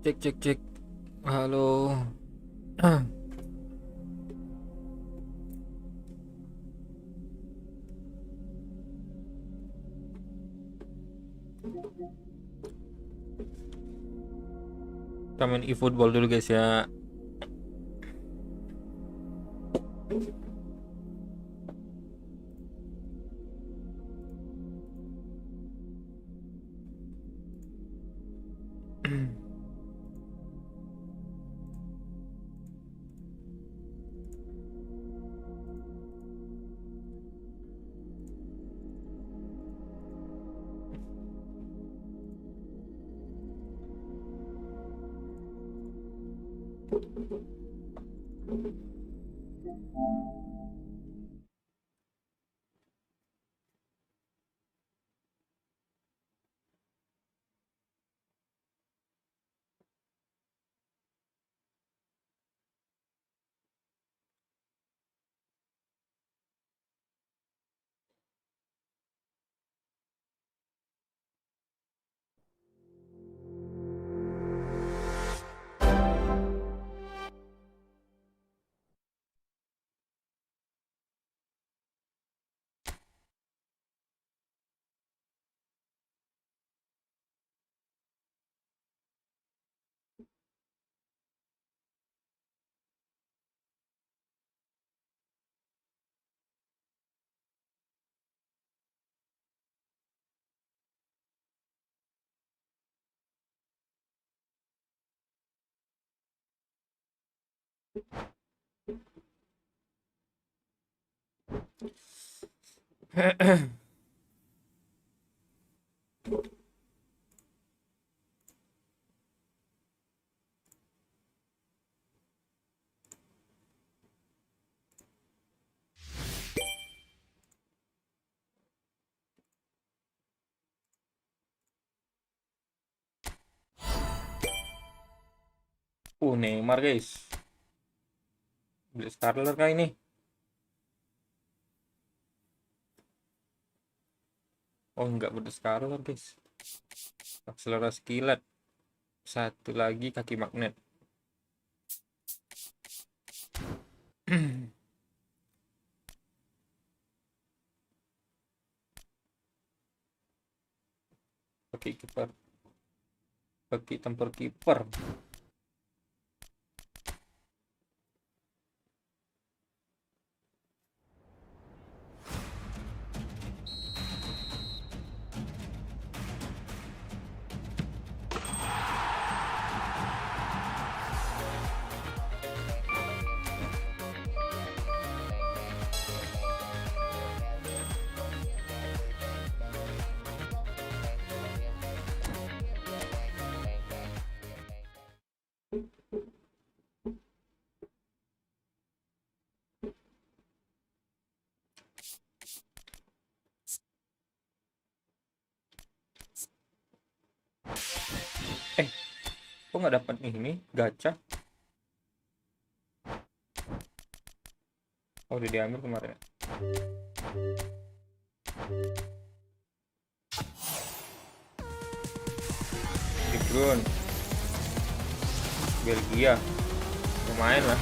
Cek cek cek. Halo. Kita main eFootball dulu guys ya. Neymar guys. Beli Starler kah ini? Oh enggak beli Starler guys. Akselerasi kilat. Satu lagi kaki magnet. Kaki kiper. Kaki tempur kiper. Eh, kok nggak dapat ini gacha? Oh udah diambil kemarin. Di Brun, Belgia. Lumayan lah.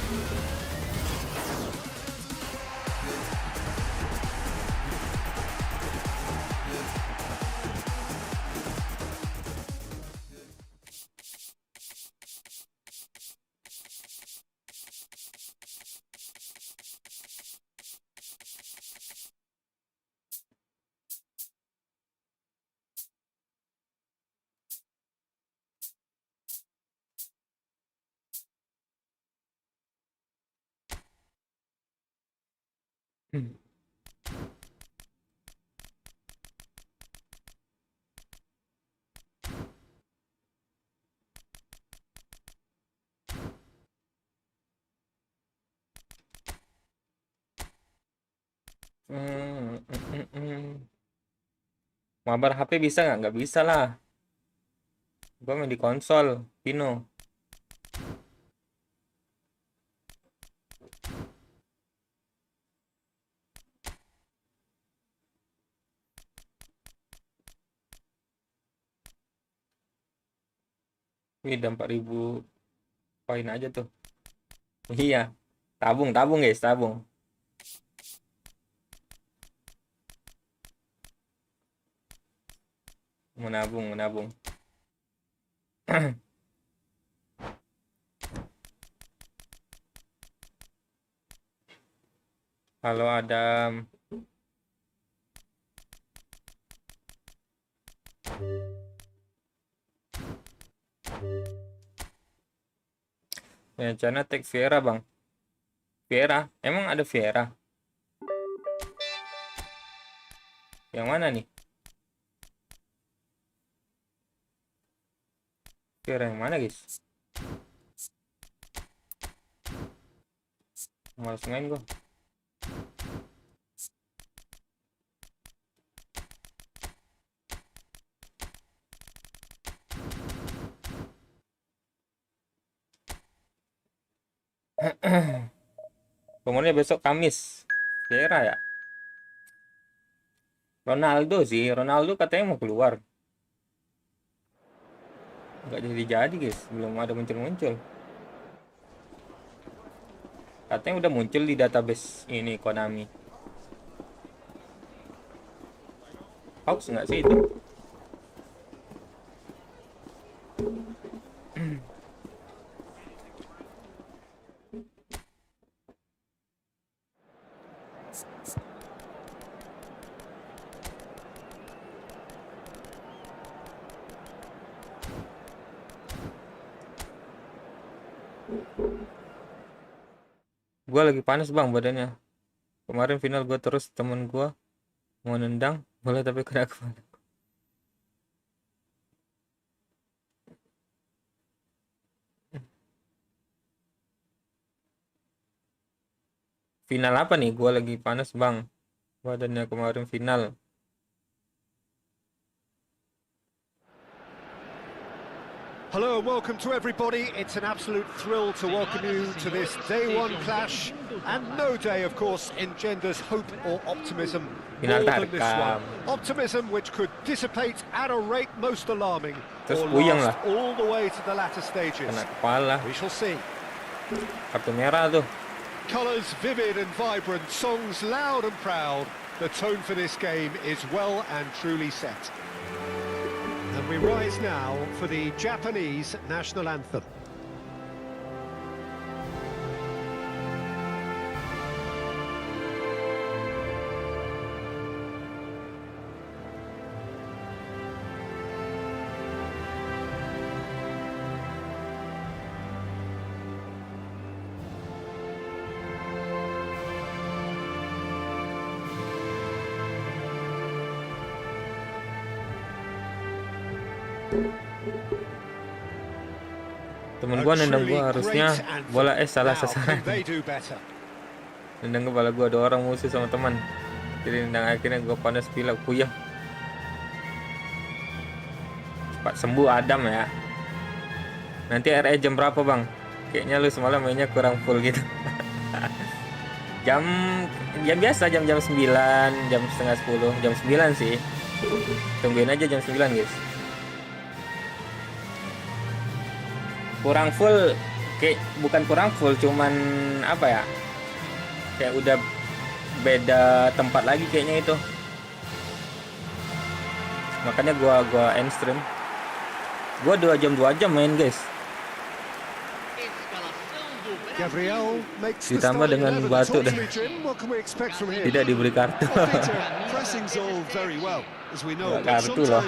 Hmm. Hmm, hmm, hmm, hmm. Mabar HP bisa nggak? Nggak bisa lah. Gua main di konsol, Pino. Wih, udah 4.000 poin aja tuh. Iya, tabung tabung guys, tabung. Menabung, menabung. Halo Adam. Rencana tag Vera bang. Vera, emang ada Vera? Yang mana nih? Vera yang mana guys? Males main gua. Pokoknya besok Kamis. Vera ya? Ronaldo sih, Ronaldo katanya mau keluar. Nggak jadi guys, belum ada muncul-muncul. Katanya udah muncul di database ini Konami. Hoax nggak sih itu? Gua lagi panas bang badannya. Kemarin final gua terus temen gua mau nendang bola tapi kena kepala. Final apa nih? Gua lagi panas bang badannya kemarin final. Hello and welcome to everybody. It's an absolute thrill to welcome you to this day one clash. And no day, of course, engenders hope or optimism more than this one. Optimism which could dissipate at a rate most alarming or last all the way to the latter stages. We shall see. Kartu merah tuh. Colours vivid and vibrant, songs loud and proud. The tone for this game is well and truly set. And we rise now for the Japanese national anthem. Temen gua nendang gua harusnya bola salah sasaran. Nendang kepala gua, ada orang musuh sama teman. Jadi nendang akhirnya gua panas pilek puyeng. Cepat sembuh Adam ya. Nanti RE jam berapa bang? Kayaknya lu semalam mainnya kurang full gitu. jam biasa jam 9, jam setengah 10, jam 9 sih. Tungguin aja jam 9 guys. Kurang full, kayak bukan kurang full, cuman apa ya, kayak udah beda tempat lagi kayaknya itu. Makanya gua end stream. Gua 2 jam main guys. Ditambah dengan batu dan tidak diberi kartu. Kartu loh.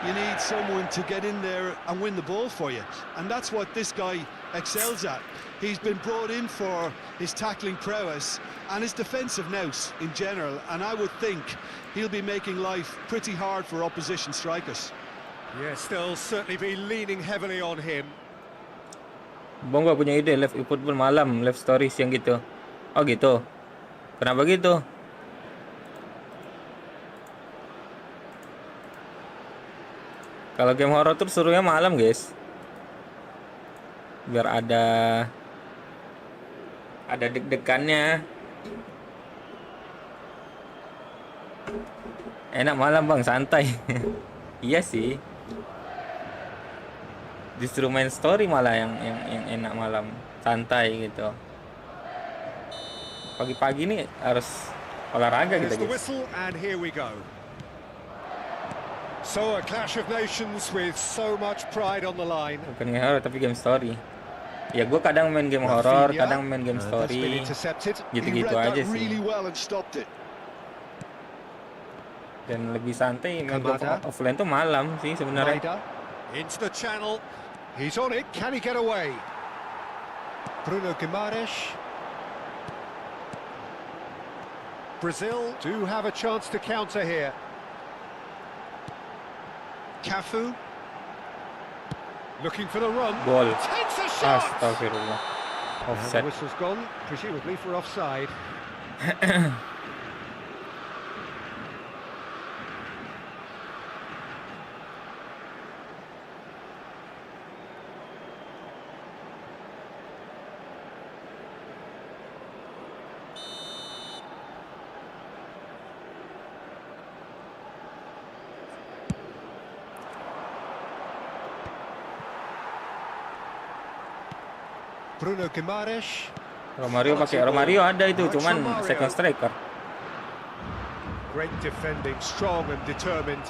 You need someone to get in there and win the ball for you, and that's what this guy excels at. He's been brought in for his tackling prowess and his defensive nous in general, and I would think he'll be making life pretty hard for opposition strikers. Yes, they'll certainly be leaning heavily on him. Bang gak punya ide live eFootball malam, live stories yang gitu. Oh gitu. Kenapa gitu? Kalau game horror tuh suruhnya malam, guys. Biar ada deg-degannya. Enak malam, Bang, santai. Iya sih. Justru main story malah yang enak, malam santai gitu. Pagi-pagi nih harus olahraga Here's kita, the guys. whistle, and here we go. So a clash of nations with so much pride on the line. Bukan game horror tapi game story. Ya gue kadang main game horror, Rafinha, kadang main game and that's been story. intercepted. He Gitu-gitu read aja that really sih. well and stopped it. Dan lebih santai main game Kamada. offline tuh malam sih sebenarnya. Maida into the channel. He's on it. Can he get away? Bruno Guimaraes. Brazil do have a chance to counter here. Cafu looking for the run. Gol. Takes a shot. Astagfirullah. And the Offset. whistle's gone, presumably for offside. Bruno Guimaraes. Romario ada itu, cuman second striker. Great defending, strong and determined.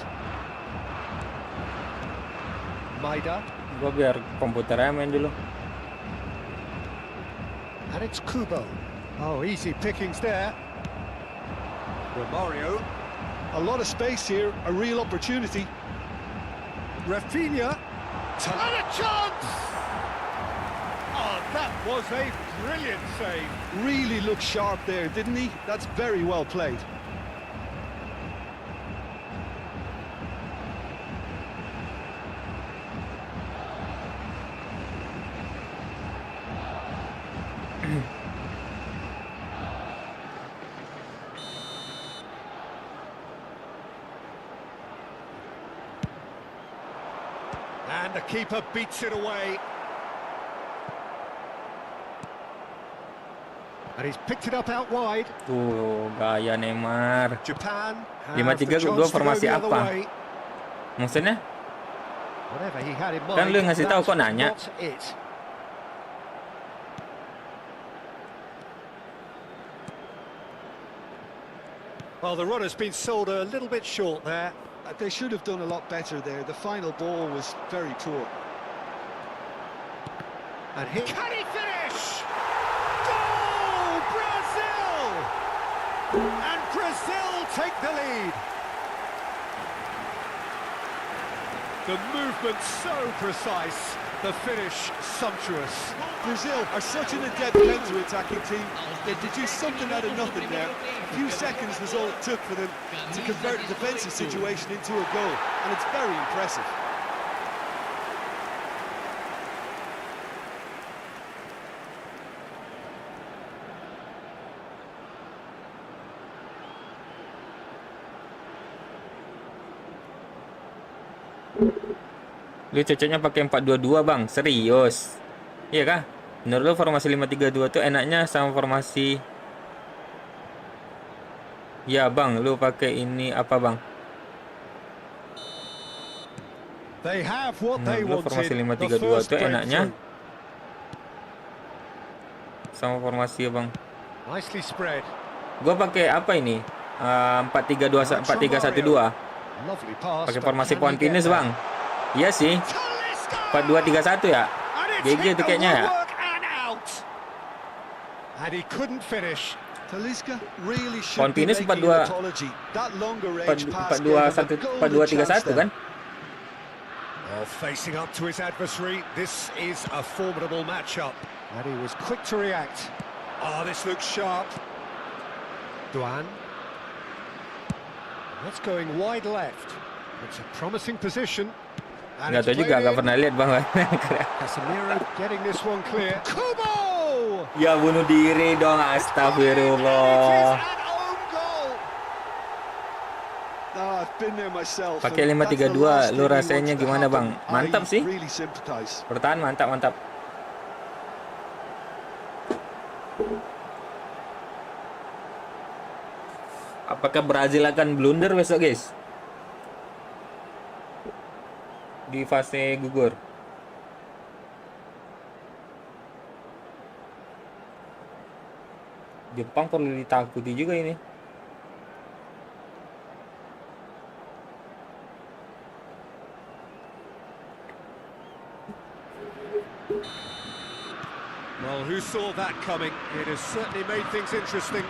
Maida. Gue biar komputernya main dulu. And it's Kubo. Oh, easy pickings there. Romario. A lot of space here, a real opportunity. Rafinha. And a chance! Oh, that was a brilliant save. Really looked sharp there, didn't he? That's very well played. And the keeper beats it away. And he's picked it up out wide. Tuh, gaya Neymar. Japan has 5-3 the chance gua to go formasi the other apa? way. Maksudnya? Whatever he had in mind, Kan lu yang ngasih tahu, that's kok nanya? not it. Well, the runner's been sold a little bit short there. They should have done a lot better there. The final ball was very poor. And here, can he finish? Goal, Brazil! And Brazil take the lead. The movement so precise, the finish sumptuous. Brazil are such an adept counter-attacking team. They deduced something out of nothing there. A few seconds was all it took for them to convert a defensive situation into a goal, and it's very impressive. Lu cocoknya pakai 4-2-2, Bang. Serius. Iya kah? Menurut lu formasi 5-3-2 tuh enaknya sama formasi... Ya, Bang, lu pakai ini apa, Bang? They have what they Lu wanted. formasi The 5-3-2 first tuh enaknya breakthrough. sama formasi, Bang. Nicely spread. Gua pakai apa ini? 4-3-2 4-3-1-2. Lovely pass. Pakai but formasi can he Pontines, get there? Bang. Iya sih. Talisca! 4-2-3-1 ya? And it's GG hit itu the kayaknya ya. woodwork and out. And he couldn't finish. Talisca really should be Pontines making 4-2 an apology. That longer range pass gave him a golden 4-2-3-1 chance there. kan? Well, facing up to his adversary, this is a formidable matchup. And he was quick to react. Oh, this looks sharp. Duan. That's going wide left. It's a promising position. And Nggak it's tahu juga, played nggak in. pernah lihat, Bang. Casemiro getting this one clear. Kubo! Ya bunuh diri dong, And it is astagfirullah. an own goal. Ah, I've been there myself. Pakai and that's the 5-3-2, last lu thing you rasanya want to gimana, Bang? happen. Mantap I sih. really sympathize. Bertahan mantap, mantap. Apakah Brazil akan blunder besok, guys? Di fase gugur. Jepang perlu ditakuti juga ini. Well, who saw that coming? It has certainly made things interesting.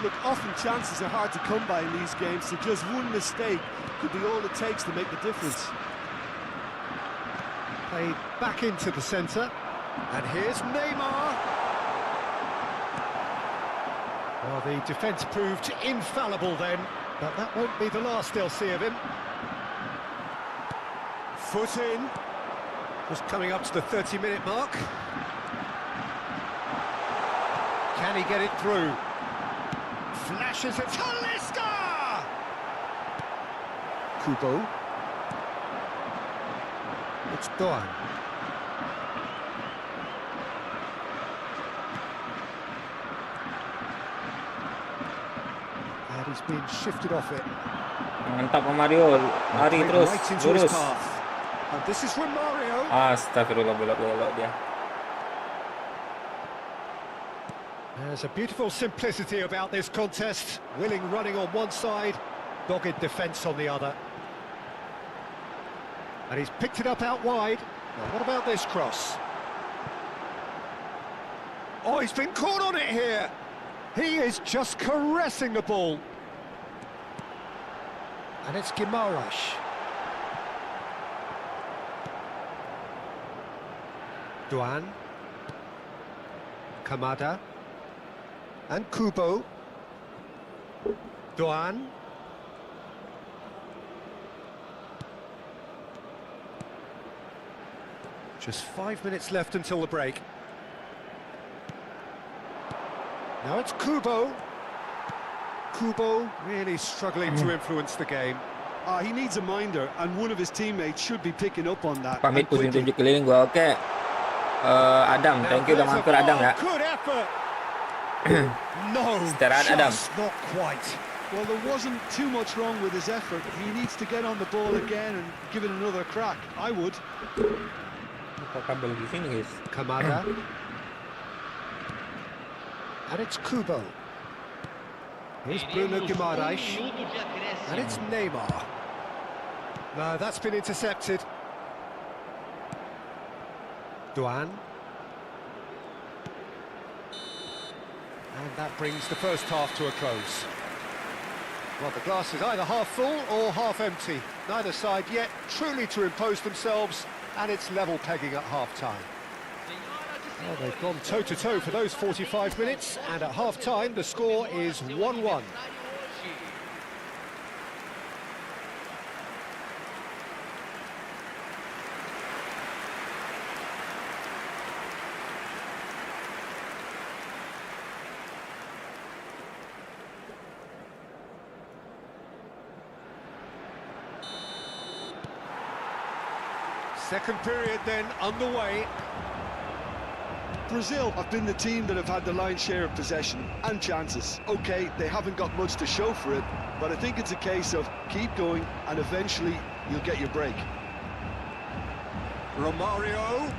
Look, often chances are hard to come by in these games, so just one mistake could be all it takes to make the difference. Played back into the centre. And here's Neymar. Well, the defence proved infallible then, but that won't be the last they'll see of him. Foot in. Just coming up to the 30-minute mark. Can he get it through? Flashes it. Talisca! Kubo. It's Doan. And he's been shifted off it. Mantap Mario, lari terus, Right into his lurus. path. And this is from Mario. Astagfirullah, belok-belok dia. There's a beautiful simplicity about this contest. Willing running on one side, dogged defence on the other. And he's picked it up out wide. Now, what about this cross? Oh, he's been caught on it here. He is just caressing the ball. And it's Guimaraes. Duan. Kamada. And Kubo. Duan. Just 5 minutes left until the break. Now it's Kubo. Kubo really struggling to influence the game. He needs a minder, and one of his teammates should be picking up on that. Pamit and quickly. pusing tunjuk keliling gua. Oke. Adam, thank you udah Now, mampir Adam ya. good effort. No, Istirahat, Adam. just not quite. Well, there wasn't too much wrong with his effort. He needs to get on the ball again and give it another crack. I would. Kok kabel di sini, guys? Kamada. And it's Kubo. Here's Bruno Guimaraes. And it's Neymar. No, that's been intercepted. Duan. And that brings the first half to a close. Well, the glass is either half full or half empty. Neither side yet truly to impose themselves, and it's level pegging at half-time. Well, they've gone toe-to-toe for those 45 minutes, and at half-time the score is 1-1. Second period then underway. Brazil have been the team that have had the lion's share of possession and chances. Okay, they haven't got much to show for it, but I think it's a case of keep going and eventually you'll get your break. Romario.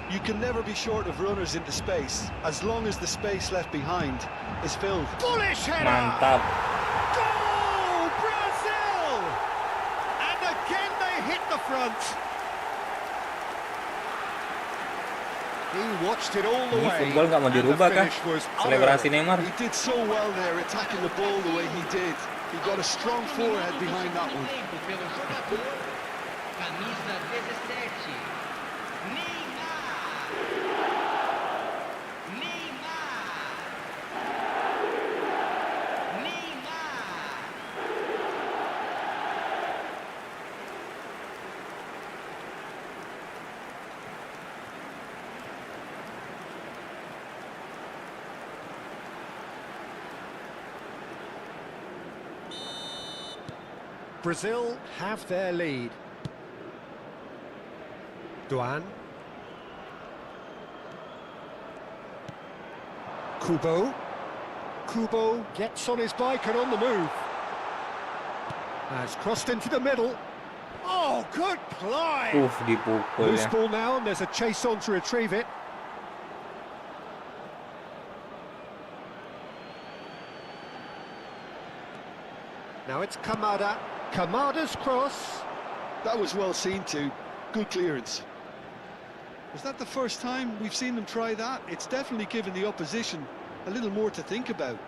You can never be short of runners into space, as long as the space left behind is filled. Bullish header! Mantap. Goal, Brazil! And again they hit the front. He watched it all the Ini way. football nggak mau and the dirubah kah? finish was Selebrasi Neymar. He did so well there, attacking the ball the way he did. He got a strong forehead behind that one. Pelo jogador, camisa 17, Neymar. Brazil have their lead. Duan. Kubo. Kubo gets on his bike and on the move. Has crossed into the middle. Oh, good climb! Dipukul Loose ya. ball now, and there's a chase on to retrieve it. it's Kamada. Kamada's cross. That was well seen too. Good clearance. Was that the first time we've seen them try that? It's definitely given the opposition a little more to think about.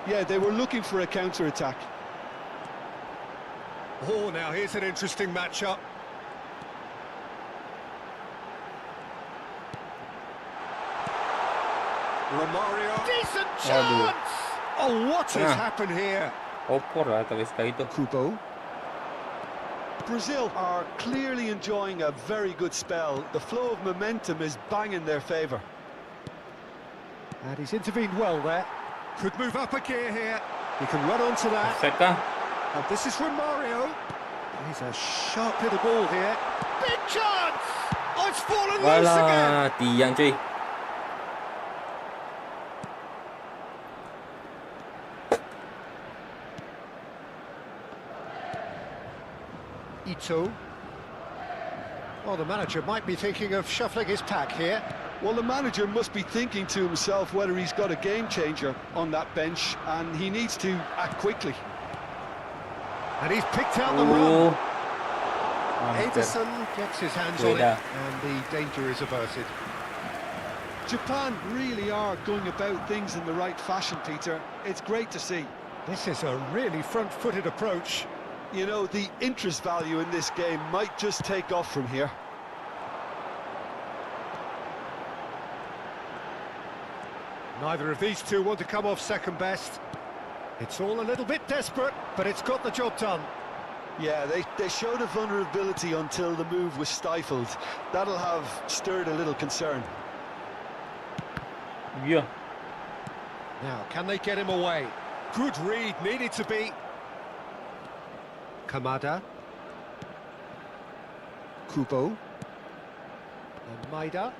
Yeah, they were looking for a counter-attack. Oh, now here's an interesting matchup. Romario. Decent chance! Oh, what has happened here? Opor lah tapi sekali itu. Kubo. Brazil are clearly enjoying a very good spell. The flow of momentum is bang in their favour. And he's intervened well there. Could move up a gear here. He can run onto that. Offside kah? And this is Romario. He's a sharp hit of ball here. Big chance! Oh, it's fallen loose again. Walah, tiang cuy. Ito. Well, the manager might be thinking of shuffling his pack here. Well, the manager must be thinking to himself whether he's got a game changer on that bench, and he needs to act quickly. And he's picked out the run. Mantap. Ederson gets his hands on it, and the danger is averted. Japan really are going about things in the right fashion, Peter. It's great to see. This is a really front-footed approach. You know, the interest value in this game might just take off from here. Neither of these two want to come off second best. It's all a little bit desperate, but it's got the job done. Yeah, they showed a vulnerability until the move was stifled. That'll have stirred a little concern. Yeah. Now, can they get him away? Good read, needed to be. Kamada. Kubo. And Maida.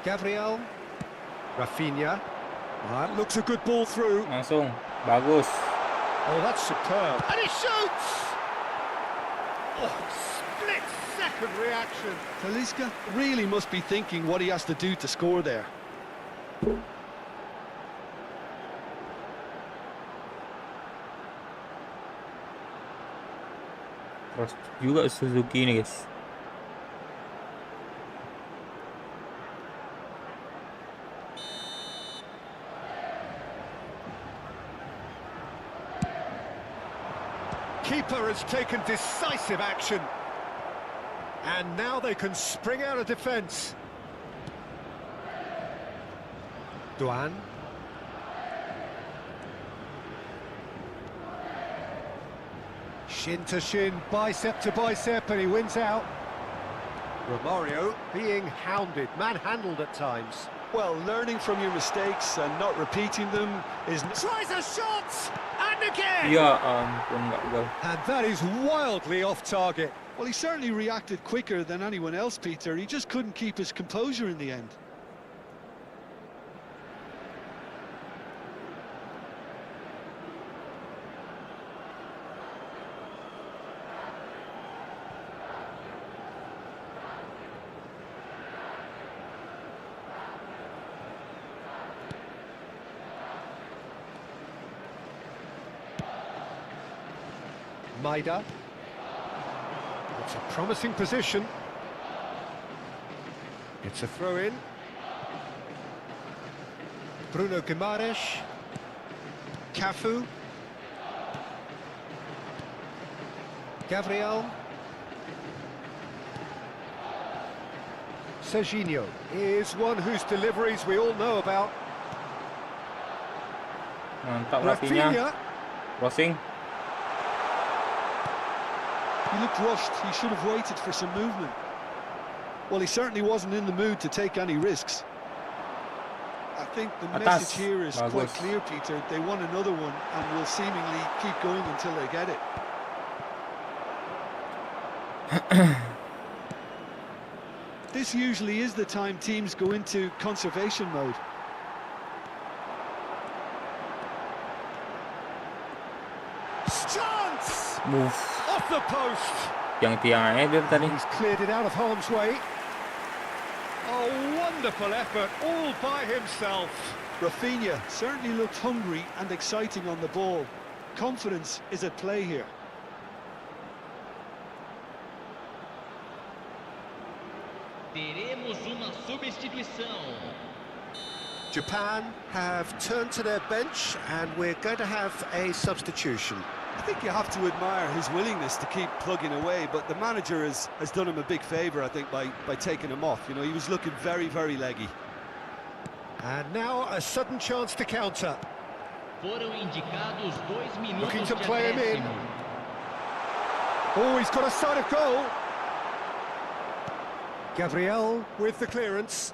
Gabriel. Rafinha. That looks a good ball through. Langsung. Bagus. Oh, that's superb. And he shoots! Oh, split-second reaction. Talisca really must be thinking what he has to do to score there. Terus juga Suzuki ini guys. Keeper has taken decisive action. And now they can spring out of defence. Duan. Shin to shin, bicep to bicep, and he wins out. Romario being hounded, manhandled at times. Well, learning from your mistakes and not repeating them is... Tries a shot! And again! Ya ampun, nggak gol. And that is wildly off target. Well, he certainly reacted quicker than anyone else, Peter. He just couldn't keep his composure in the end. Maida. It's a promising position. It's a throw-in. Bruno Guimaraes. Cafu. Gabriel. Serginho is one whose deliveries we all know about. Mantap Rafinha. Rafinha. Crossing. He looked rushed. He should have waited for some movement. Well, he certainly wasn't in the mood to take any risks. I think the Atas. message here is quite Bagus. clear, Peter. They want another one and will seemingly keep going until they get it. This usually is the time teams go into conservation mode. Chance! Move. Off the post! Tiang-tiang aja dia tadi. He's cleared it out of harm's way. A wonderful effort, all by himself. Rafinha certainly looked hungry and exciting on the ball. Confidence is at play here. Teremos uma substituição. Japan have turned to their bench and we're going to have a substitution. I think you have to admire his willingness to keep plugging away, but the manager has done him a big favour, I think, by taking him off. You know, he was looking very, very leggy. And now a sudden chance to counter. Foram indicados 2 minutos Looking to de play him in. acréscimo. Oh, he's got a sight of goal. Gabriel with the clearance.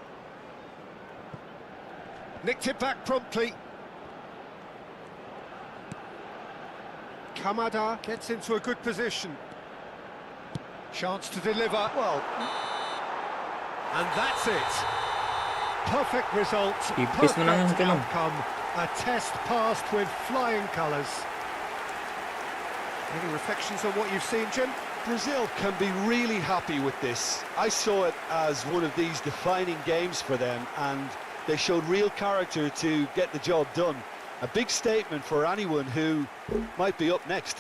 Nicked it back promptly. Kamada gets into a good position. Chance to deliver. Well, and that's it. Perfect result, Tipis menang perfect itu, Bang. outcome. A test passed with flying colours. Any reflections on what you've seen, Jim? Brazil can be really happy with this. I saw it as one of these defining games for them, and they showed real character to get the job done. A big statement for anyone who might be up next.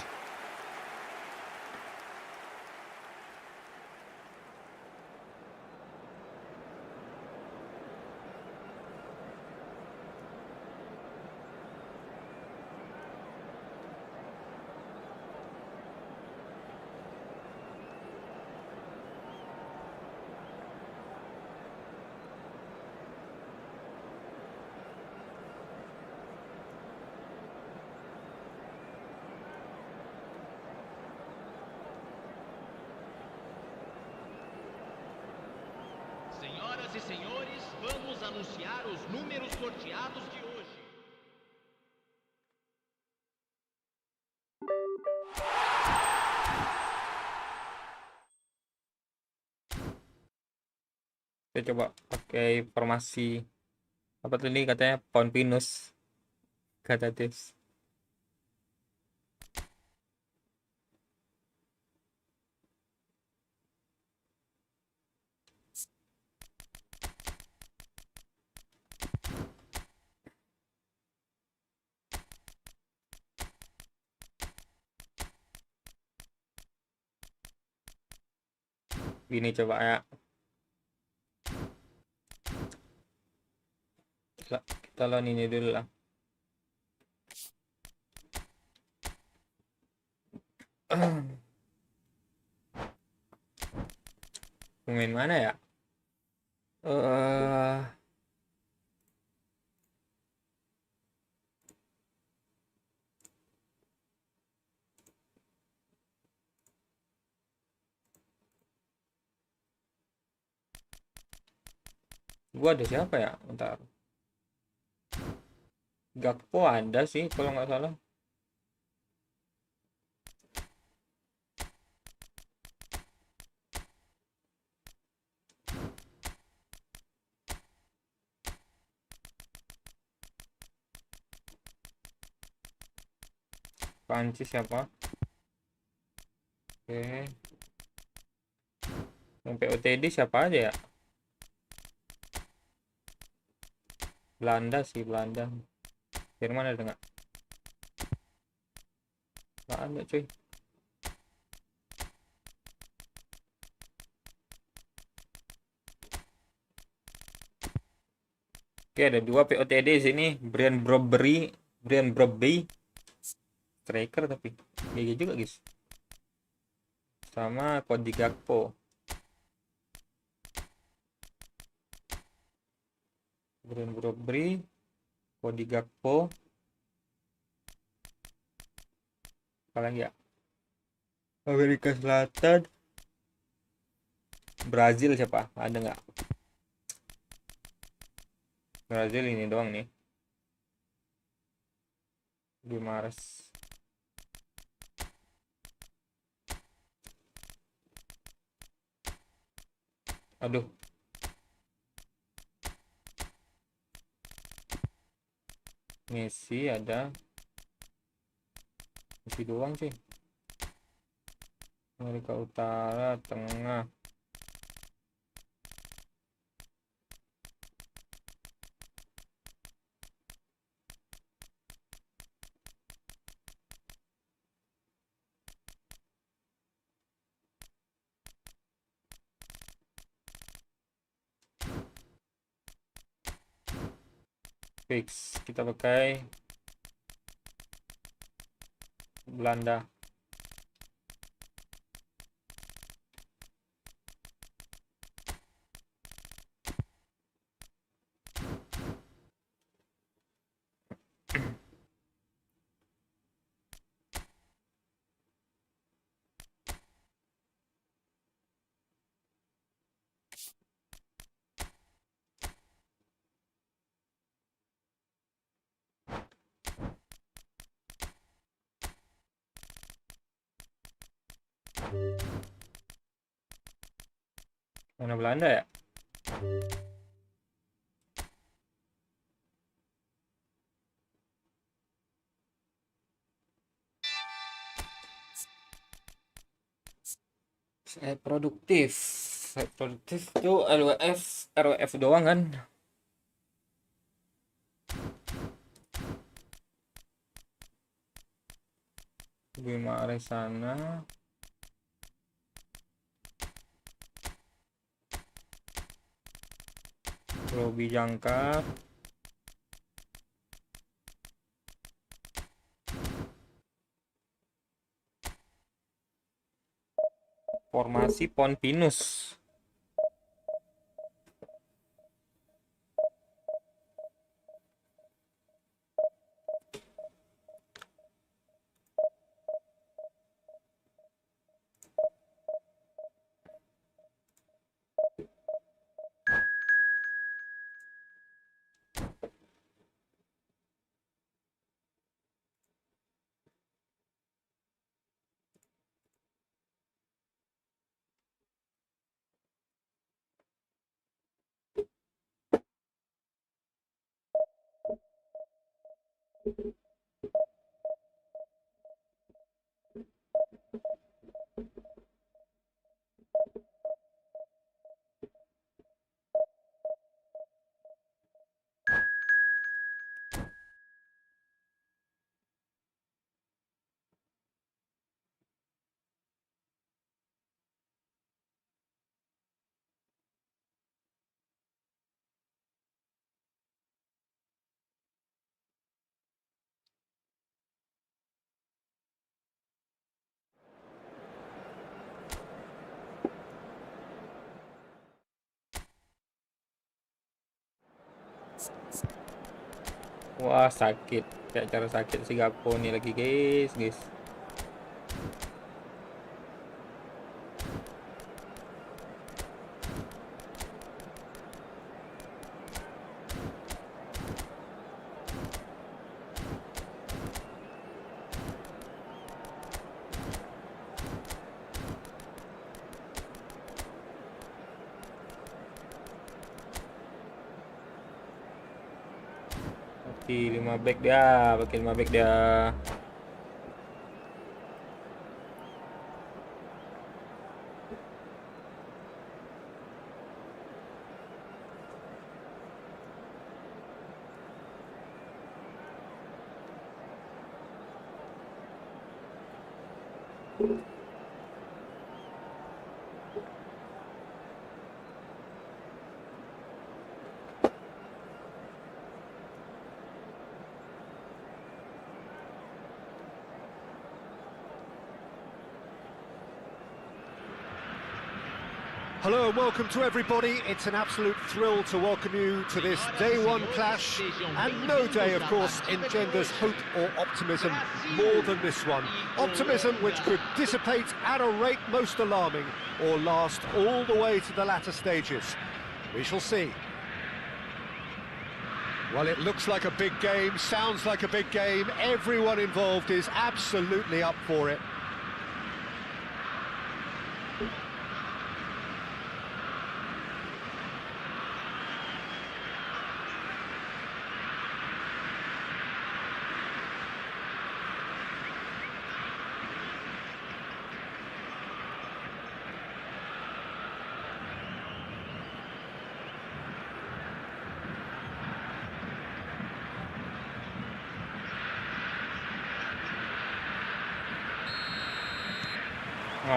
Senhoras e senhores, vamos anunciar os números sorteados de hoje. Kita coba pakai formasi apa tadi katanya pound pinus kata tips. Gini coba ya. Kita lawan ini dulu lah. Pemain mana ya? Gua ada siapa ya? Bentar. Gakpo ada sih kalau nggak salah. Prancis siapa? Oke. Yang POTD siapa aja ya? Belanda sih, Belanda. Jerman ada nggak? Nggak ada cuy. Oke, ada 2 POTD di sini. Brian Brobby. Striker tapi GG juga guys. Sama Cody Gakpo. Brian Brobby, Cody Gakpo. Apa lagi ya? Amerika Selatan. Brazil siapa? Ada nggak? Brazil ini doang nih. Di Mars. Aduh. Messi ada. Messi doang sih. Amerika Utara, Tengah. Fix. Kita pakai Belanda. Mana Belanda ya? Produktif. Produktif tuh RWF doang kan? Bima Aresana. Robi Jangkar. Formasi Ponpinus. Wah sakit, kayak cara sakit si Gapo nih lagi guys. Pakai 5 back dia. Hello and welcome to everybody. It's an absolute thrill to welcome you to this day one clash. And no day, of course, engenders hope or optimism more than this one. Optimism which could dissipate at a rate most alarming or last all the way to the latter stages. We shall see. Well, it looks like a big game, sounds like a big game. Everyone involved is absolutely up for it.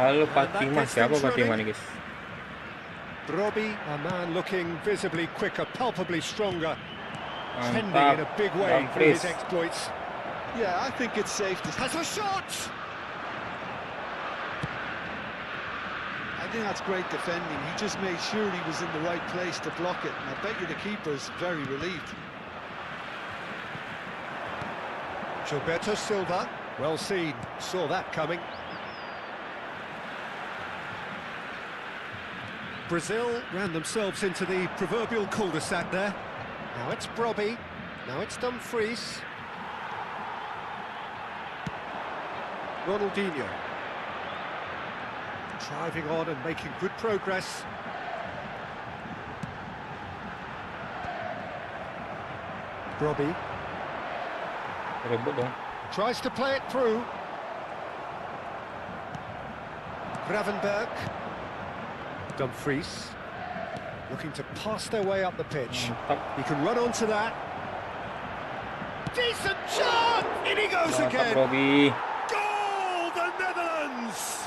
Lalu Fatima, siapa Fatima nih guys? Robbie, a man looking visibly quicker, palpably stronger. Trending Mantap. in a big way with Dumfries. his exploits. Yeah, I think it's safe to... Has a shot! I think that's great defending. He just made sure he was in the right place to block it, and I bet you the keeper's very relieved. Gilberto Silva, well seen, saw that coming. Brazil ran themselves into the proverbial cul-de-sac there. Now it's Brobby, now it's Dumfries. Ronaldinho. Driving on and making good progress. Brobby Rebut dong. tries to play it through. Gravenberg. Dumfries. Looking to pass their way up the pitch. Mantap. He can run onto that. Decent shot! In he goes Mantap, again. Robbie. Goal, the Netherlands!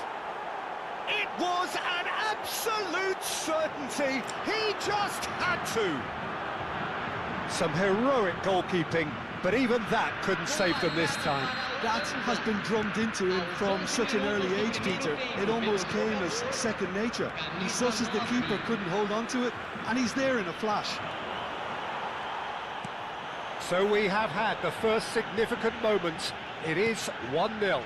It was an absolute certainty. He just had to. Some heroic goalkeeping, but even that couldn't save them this time. That has been drummed into him from such an early age, Peter. It almost came as second nature. He susses the keeper, couldn't hold on to it, and he's there in a flash. So we have had the first significant moment. It is 1-0.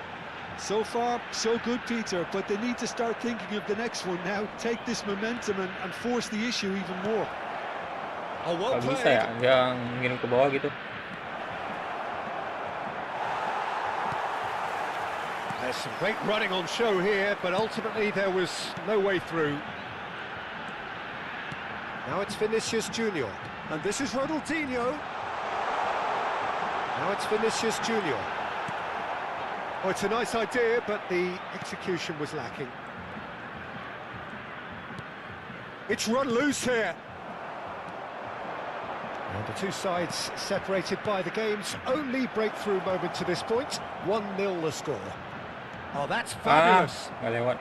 So far, so good, Peter, but they need to start thinking of the next one now. Take this momentum and force the issue even more. Oh, well Gak bisa played. ya, dia ngirim ke bawah gitu. There's some great running on show here, but ultimately there was no way through. Now it's Vinicius Junior, and this is Ronaldinho. Now it's Vinicius Junior. Oh, it's a nice idea, but the execution was lacking. It's run loose here. And the two sides separated by the game's only breakthrough moment to this point. 1-0 the score. Oh, that's fabulous. Gak lewat.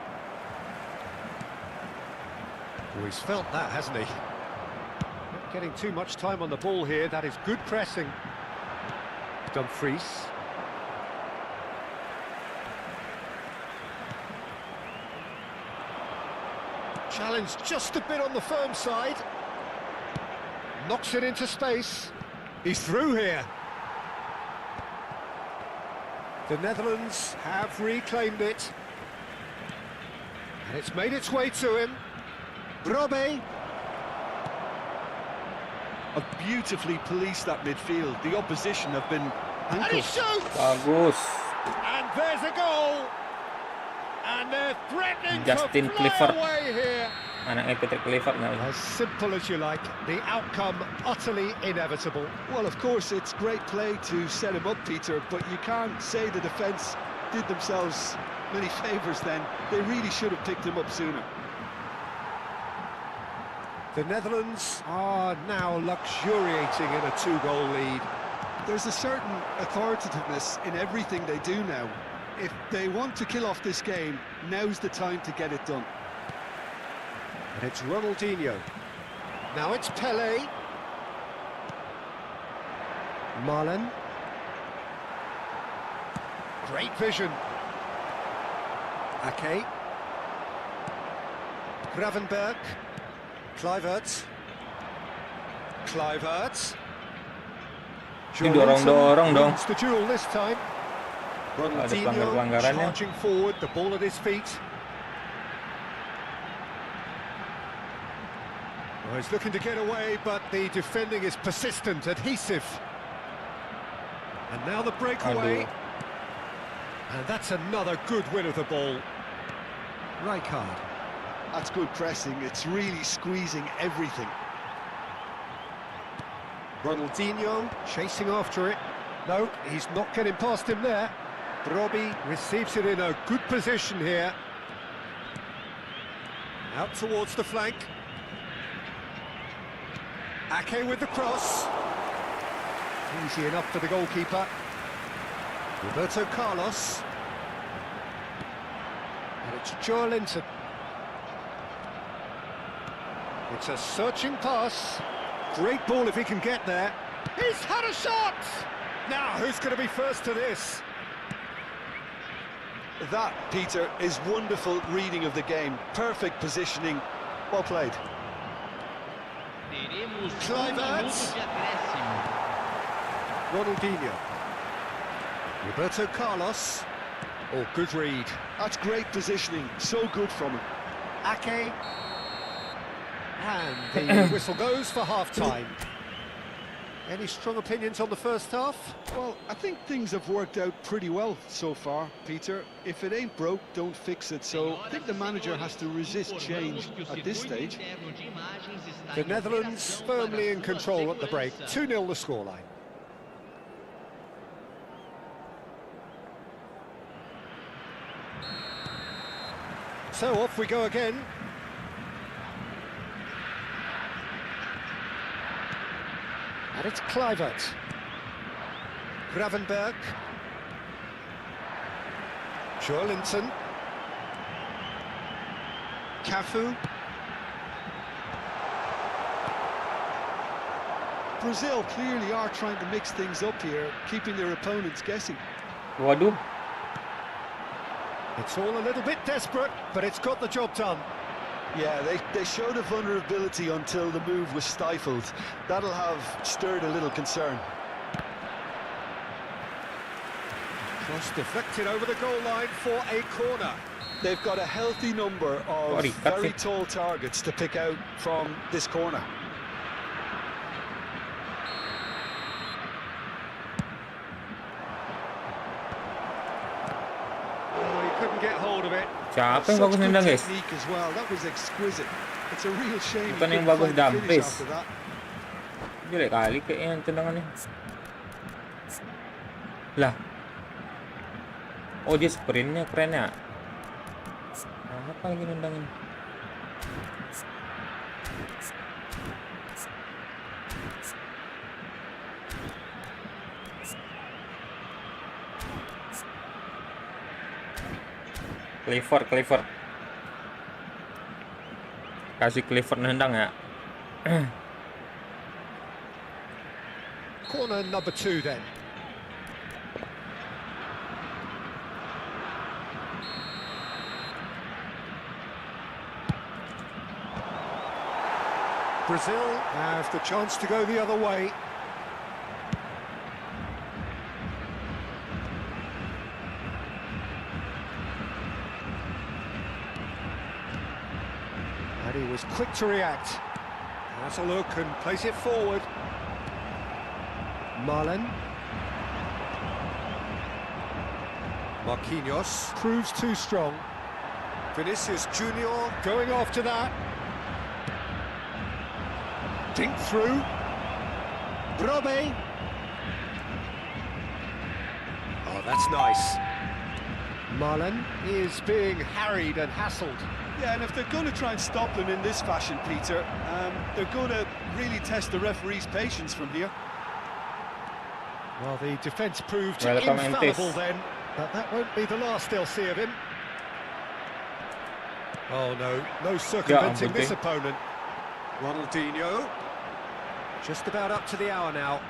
Oh, he's felt that, hasn't he? Not getting too much time on the ball here. That is good pressing. Dumfries. Challenged just a bit on the firm side. Knocks it into space. He's through here. The Netherlands have reclaimed it. And it's made its way to him. Brobby. Beautifully policed that midfield. The opposition have been And he anchored. shoots! Bagus. And there's a goal! And they're threatening Justin to fly Clifford. away here. Anaknya Patrick Clifford nggak? As simple as you like, the outcome utterly inevitable. Well, of course, it's great play to set him up, Peter, but you can't say the defence did themselves many favours then. They really should have picked him up sooner. The Netherlands are now luxuriating in a two-goal lead. There's a certain authoritativeness in everything they do now. If they want to kill off this game, now's the time to get it done. And it's Ronaldinho. Now it's Pele. Marlen. Great vision. Ake. Gravenberg. Kluivert. Kluivert. Ini dorong-dorong dong. Wins the duel this time. Ada Ronaldinho pelanggaran-pelanggarannya. charging forward, the ball at his feet. Well, he's looking to get away, but the defending is persistent, adhesive. And now the breakaway. Aduh. And that's another good win of the ball. Rijkaard. That's good pressing. It's really squeezing everything. Ronaldinho chasing after it. No, he's not getting past him there. Brobby receives it in a good position here. Out towards the flank. Ake with the cross. Easy enough for the goalkeeper. Roberto Carlos. And it's Joe Linton. It's a searching pass. Great ball if he can get there. He's had a shot! Now, who's going to be first to this? That, Peter, is wonderful reading of the game. Perfect positioning. Well played. Teremos Kluivert. minuto de acréscimo. Ronaldinho. Roberto Carlos. Oh, good read. That's great positioning. So good from him. Ake. And the whistle goes for half-time. Any strong opinions on the first half? Well, I think things have worked out pretty well so far, Peter. If it ain't broke, don't fix it. So I think the manager has to resist change at this stage. The Netherlands firmly in control at the break. 2-0 the scoreline. So off we go again. And it's Kluivert. Gravenberg. Joelinton. Cafu. Brazil clearly are trying to mix things up here, keeping their opponents guessing. Waduh. It's all a little bit desperate, but it's got the job done. Yeah, they showed a vulnerability until the move was stifled. That'll have stirred a little concern. Cross deflected over the goal line for a corner. They've got a healthy number of Sorry, very it. tall targets to pick out from this corner. Oh, he couldn't get hold of it. Siapa yang Such bagus good nendang, guys? technique as well. That was exquisite. It's a real shame he Bukan yang couldn't bagus find the finish dampis. after that. Jelek kali kayaknya tendangannya. Lah. Oh, dia sprintnya keren ya. Apa lagi nendangin? Clifford. Kasih Clifford nendang ya. Corner number 2 then. Brazil have the chance to go the other way. And he was quick to react. Has a look and plays it forward. Marlon. Marquinhos proves too strong. Vinicius Junior going after that. Dink through. Brobe. Oh, that's nice. Marlon is being harried and hassled. Yeah, and if they're going to try and stop him in this fashion, Peter, they're going to really test the referee's patience from here. Well, the defence proved Welcome, infallible Antis. then, but that won't be the last they'll see of him. Oh no circumventing ampun, this Ting. opponent. Ronaldinho. Just about up to the hour now.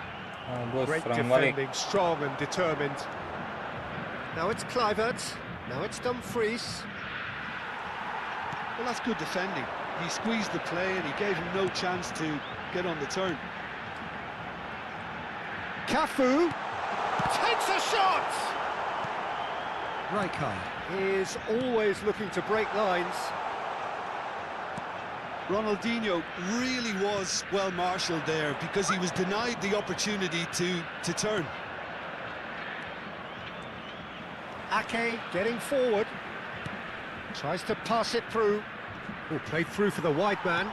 Oh, bos, Great serang balik. defending, strong and determined. Now it's Kluivert. Now it's Dumfries. Well, that's good defending. He squeezed the play and he gave him no chance to get on the turn. Cafu takes a shot! Rijkaard is always looking to break lines. Ronaldinho really was well marshalled there because he was denied the opportunity to turn. Ake getting forward. Tries to pass it through. Oh, played through for the wide man.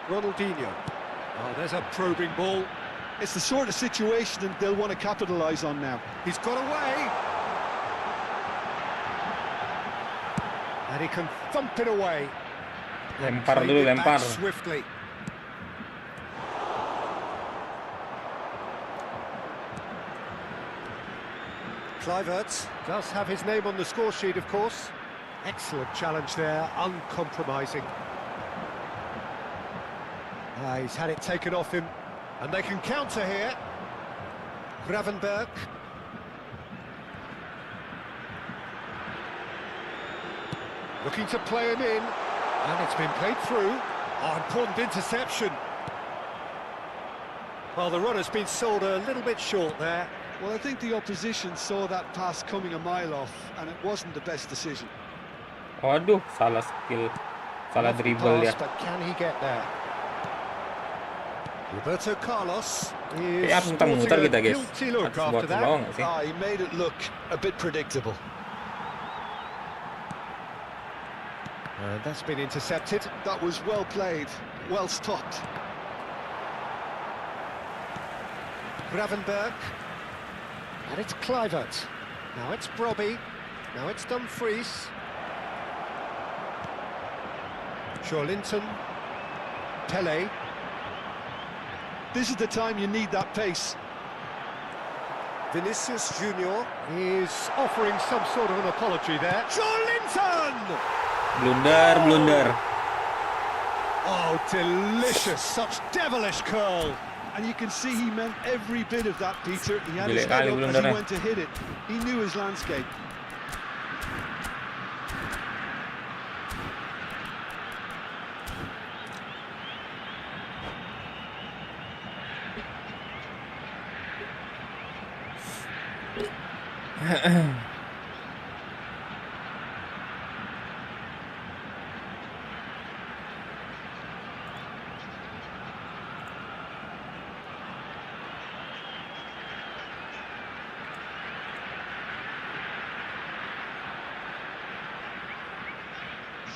Ronaldinho. Oh, there's a probing ball. It's the sort of situation that they'll want to capitalise on now. He's got away. And he can thump it away. And Lempar played dulu, it back lempar. swiftly. Kluivert does have his name on the score sheet, of course. Excellent challenge there, uncompromising. He's had it taken off him. And they can counter here. Gravenberg. Looking to play him in. And it's been played through. Oh, important interception. Well, the run has been sold a little bit short there. Well, I think the opposition saw that pass coming a mile off, and it wasn't the best decision. Waduh, salah skill, salah Lovely dribble pass, ya. but can he get there? Roberto Carlos is Kayak harus muter-muter sporting kita, a guys. guilty look Harus buat after ke bawah that. nggak sih? He made it look a bit predictable. And that's been intercepted. That was well played, well stopped. Gravenberg. And it's Kluivert. Now it's Brobby. Now it's Dumfries. Linton. Pele. This is the time you need that pace. Vinicius Junior is offering some sort of an apology there. Linton! Blunder. Oh, delicious. Such devilish curl. And you can see he meant every bit of that, Peter. He had his Gila head kali up as he blundernya. went to hit it. He knew his landscape.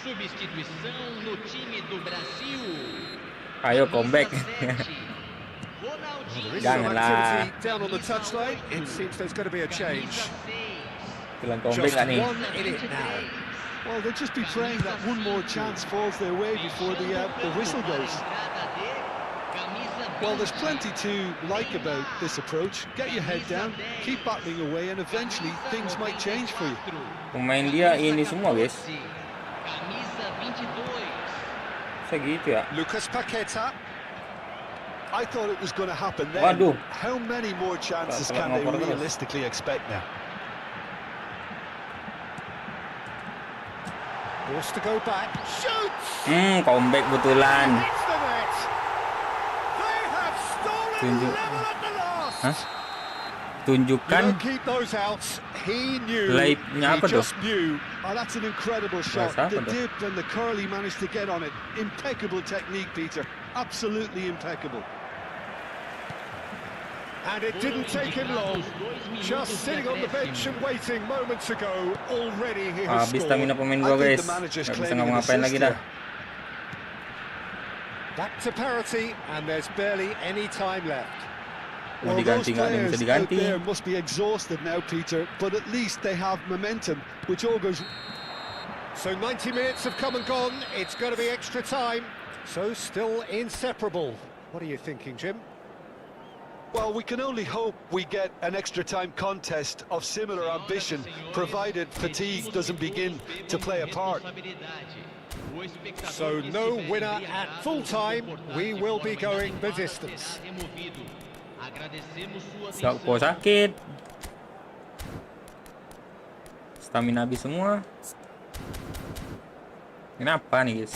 Substituição no time do Brasil. Ayo comeback. There is some Janganlah. activity down on the touchline. It seems there's going to be a change. Bilang comeback Just nggak nih? one in it now. Well, they'll just be praying that one more chance falls their way before the whistle goes. Well, there's plenty to like about this approach. Get your head down, keep battling away, and eventually things might change for you. Pemain dia ini semua, guys. Camisa 22. Segitu ya. Lucas Paqueta. I thought it was going to happen then. Waduh. How many more chances can they realistically expect now? Forced to go back. Shoots! Comeback betulan. Hits the net. They have stolen Tunjuk. level at the last. Hah? You Tunjukkan don't keep those out. He knew. Live-nya He apa tuh? just knew. Oh, that's an incredible shot. Nice, The happened. dip and the curl he managed to get on it. Impeccable technique, Peter. Absolutely impeccable. And it didn't take him long. Just sitting on the bench and waiting moments ago. Already he has habis scored. stamina pemain I gua, think guys. the manager's Nggak bisa claiming an ngapa-ngapain lagi assist dah. Back to parity, and there's barely any time left. Mau Well, those diganti nggak ada yang bisa players out diganti. there must be exhausted now, Peter, but at least they have momentum, which all goes... So 90 minutes have come and gone. It's going to be extra time. So still inseparable. What are you thinking, Jim? Well, we can only hope we get an extra time contest of similar ambition, provided fatigue doesn't begin to play a part. So no winner at full time. We will be going the distance. Gak kok sakit. Stamina habis semua. Kenapa nih, guys?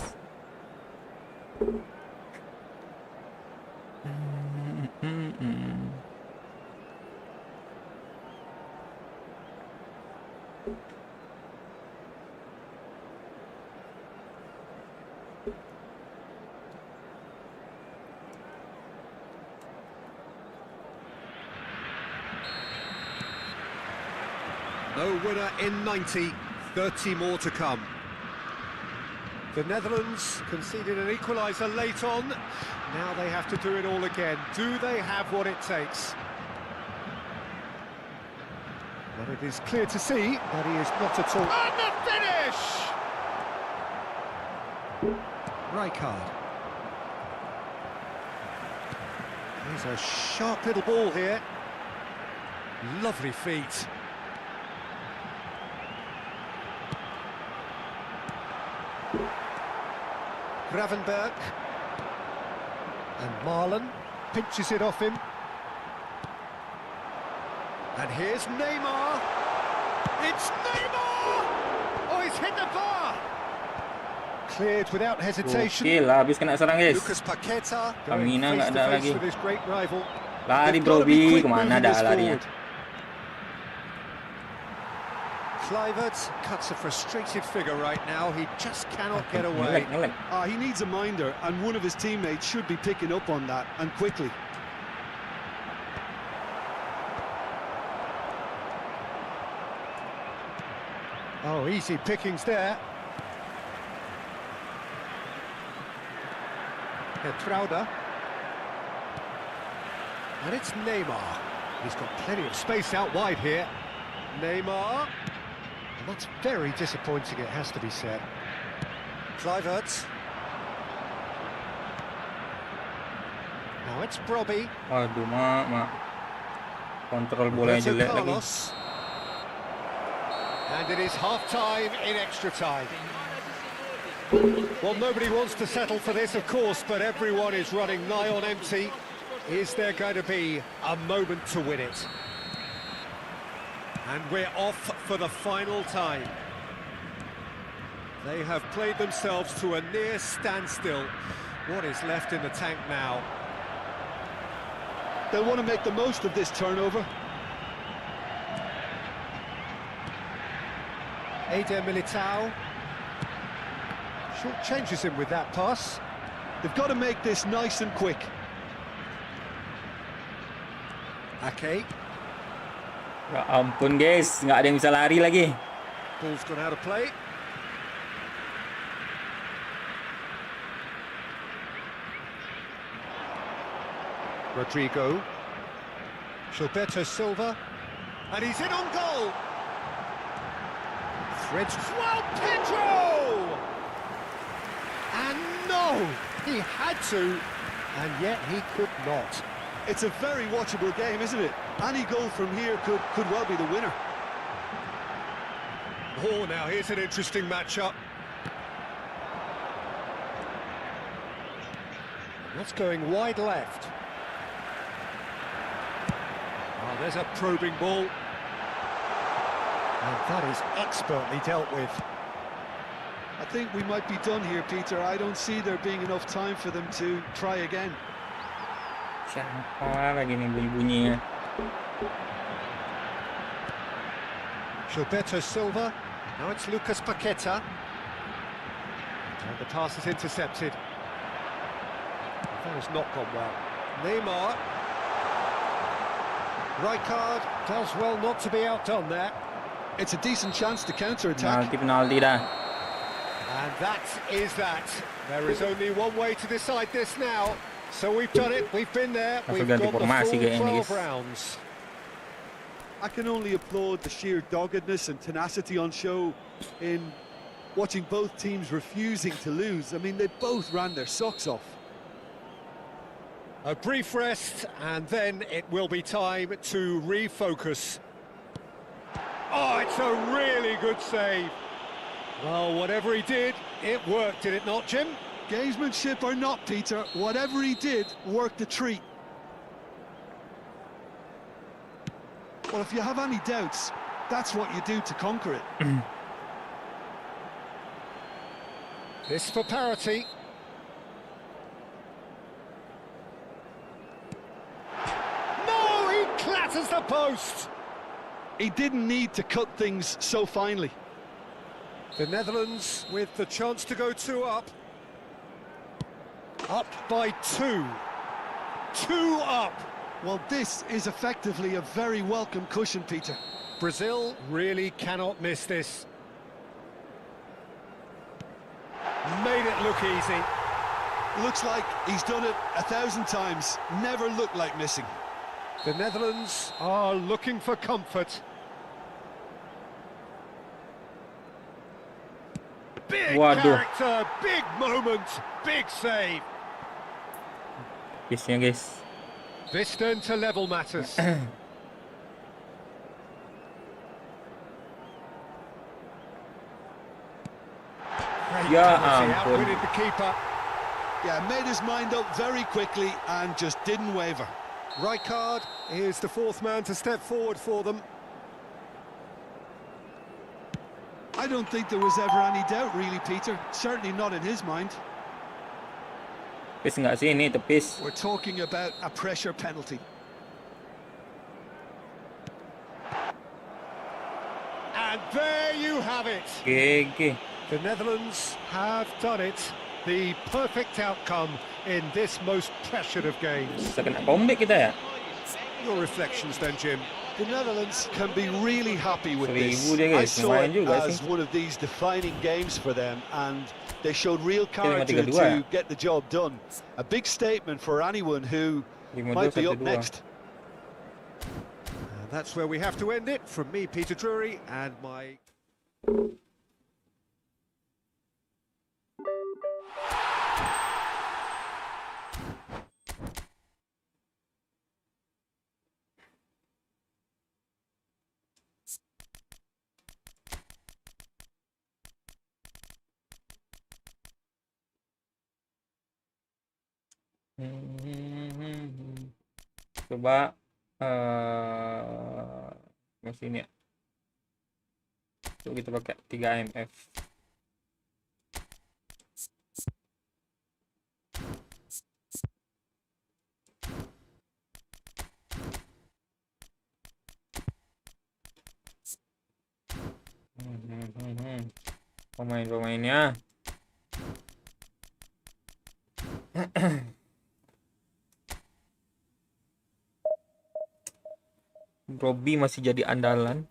No winner in 90, 30 more to come. The Netherlands conceded an equaliser late on. Now they have to do it all again. Do they have what it takes? But it is clear to see that he is not at all. And the finish! Rijkaard. Here's a sharp little ball here. Lovely feet. Gravenberg and Marlon. pinches it off him. And here's Neymar. It's Neymar! Oh, he's hit the bar! Cleared without hesitation. Oke lah, habis kena serang guys. Lucas Paqueta Amina going nggak face ada to face lagi. with his great rival. Lari They've gotta be Broby, quick kemana moving dah this larinya? forward. Kluivert cuts a frustrated figure right now. He just cannot get away. Ngelek. He needs a minder, and one of his teammates should be picking up on that, and quickly. Oh, easy pickings there. Trauda. And it's Neymar. He's got plenty of space out wide here. Neymar. And that's very disappointing, it has to be said. Kluivert. Now it's Broby. Waduh, mak. Kontrol bolanya Roberto jelek lagi. Carlos. And it is half-time in extra time. Well, nobody wants to settle for this, of course, but everyone is running nigh on empty. Is there going to be a moment to win it? And we're off for the final time. They have played themselves to a near standstill. What is left in the tank now? They'll want to make the most of this turnover. Eder Militao. Short changes him with that pass. They've got to make this nice and quick. Ake. Ya ampun guys, nggak ada yang bisa lari lagi. Ball's gone out of play. Rodrigo. Gilberto Silva. And he's in on goal. Threads. Well, Pedro! And no! He had to, and yet he could not. It's a very watchable game, isn't it? Any goal from here could well be the winner. Oh, now here's an interesting matchup. That's going wide left. Oh, there's a probing ball. And that is expertly dealt with. I think we might be done here, Peter. I don't see there being enough time for them to try again. Siapa lagi nih bunyi-bunyinya? Gilberto Silva. Now it's Lucas Paqueta. And the pass is intercepted. That has not gone well. Neymar. Rijkaard does well not to be outdone there. It's a decent chance to counter-attack. Penalti dah. And that is that. There is only one way to decide this now. So we've done it, we've been there, Langsung we've ganti got the formasi full kayaknya, 12 guys. rounds. I can only applaud the sheer doggedness and tenacity on show in watching both teams refusing to lose. I mean, they both ran their socks off. A brief rest, and then it will be time to refocus. Oh, it's a really good save. Well, whatever he did, it worked, did it not, Jim? Gamesmanship or not, Peter, whatever he did worked a treat. Well, if you have any doubts, that's what you do to conquer it. This for parity. No, he clatters the post. He didn't need to cut things so finely. The Netherlands with the chance to go 2 up. Up by 2. 2 up. Well, this is effectively a very welcome cushion, Peter. Brazil really cannot miss this. Made it look easy. Looks like he's done it 1,000 times. Never looked like missing. The Netherlands are looking for comfort. Big character, big moment, big save. Guysnya guys. This then to level matters. Ya Penalty, ampun. outwitted the keeper. Yeah, made his mind up very quickly and just didn't waver. Right card, here's the fourth man to step forward for them. I don't think there was ever any doubt, really, Peter. Certainly not in his mind. Tepis nggak sih ini, tepis. We're talking about a pressure penalty. And there you have it. GG. The Netherlands have done it. The perfect outcome in this most pressured of games. Bisa kena comeback kita ya. Your reflections then, Jim. The Netherlands can be really happy with this. 1000 dia I guys, saw lumayan it juga as sih. one of these defining games for them, and they showed real character 5-3-2 to ya? get the job done. A big statement for anyone who 5-2, might be up 1-2. next. And that's where we have to end it. From me, Peter Drury, and my... Coba mesin ya. Coba kita pakai 3 MF. Pemain-pemainnya. Robbie masih jadi andalan.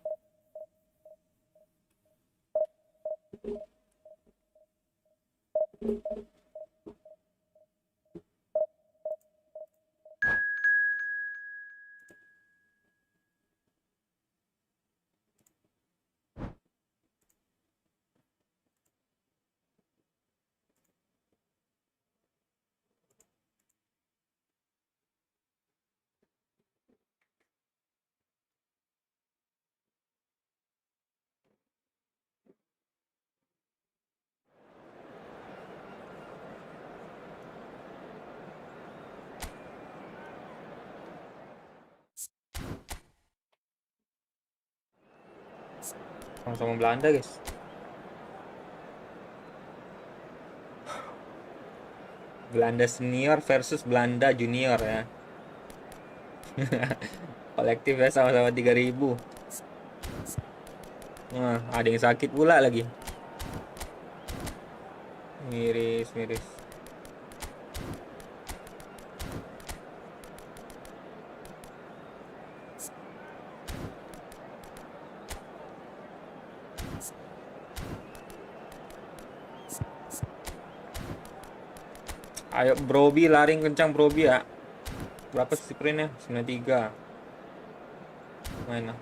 Sama-sama Belanda, guys. Belanda senior versus Belanda junior ya. Kolektif ya, sama-sama 3000. Nah, ada yang sakit pula lagi. Miris. Ayo Broby, lari kencang Broby ya. Berapa sprintnya? 93. Mana?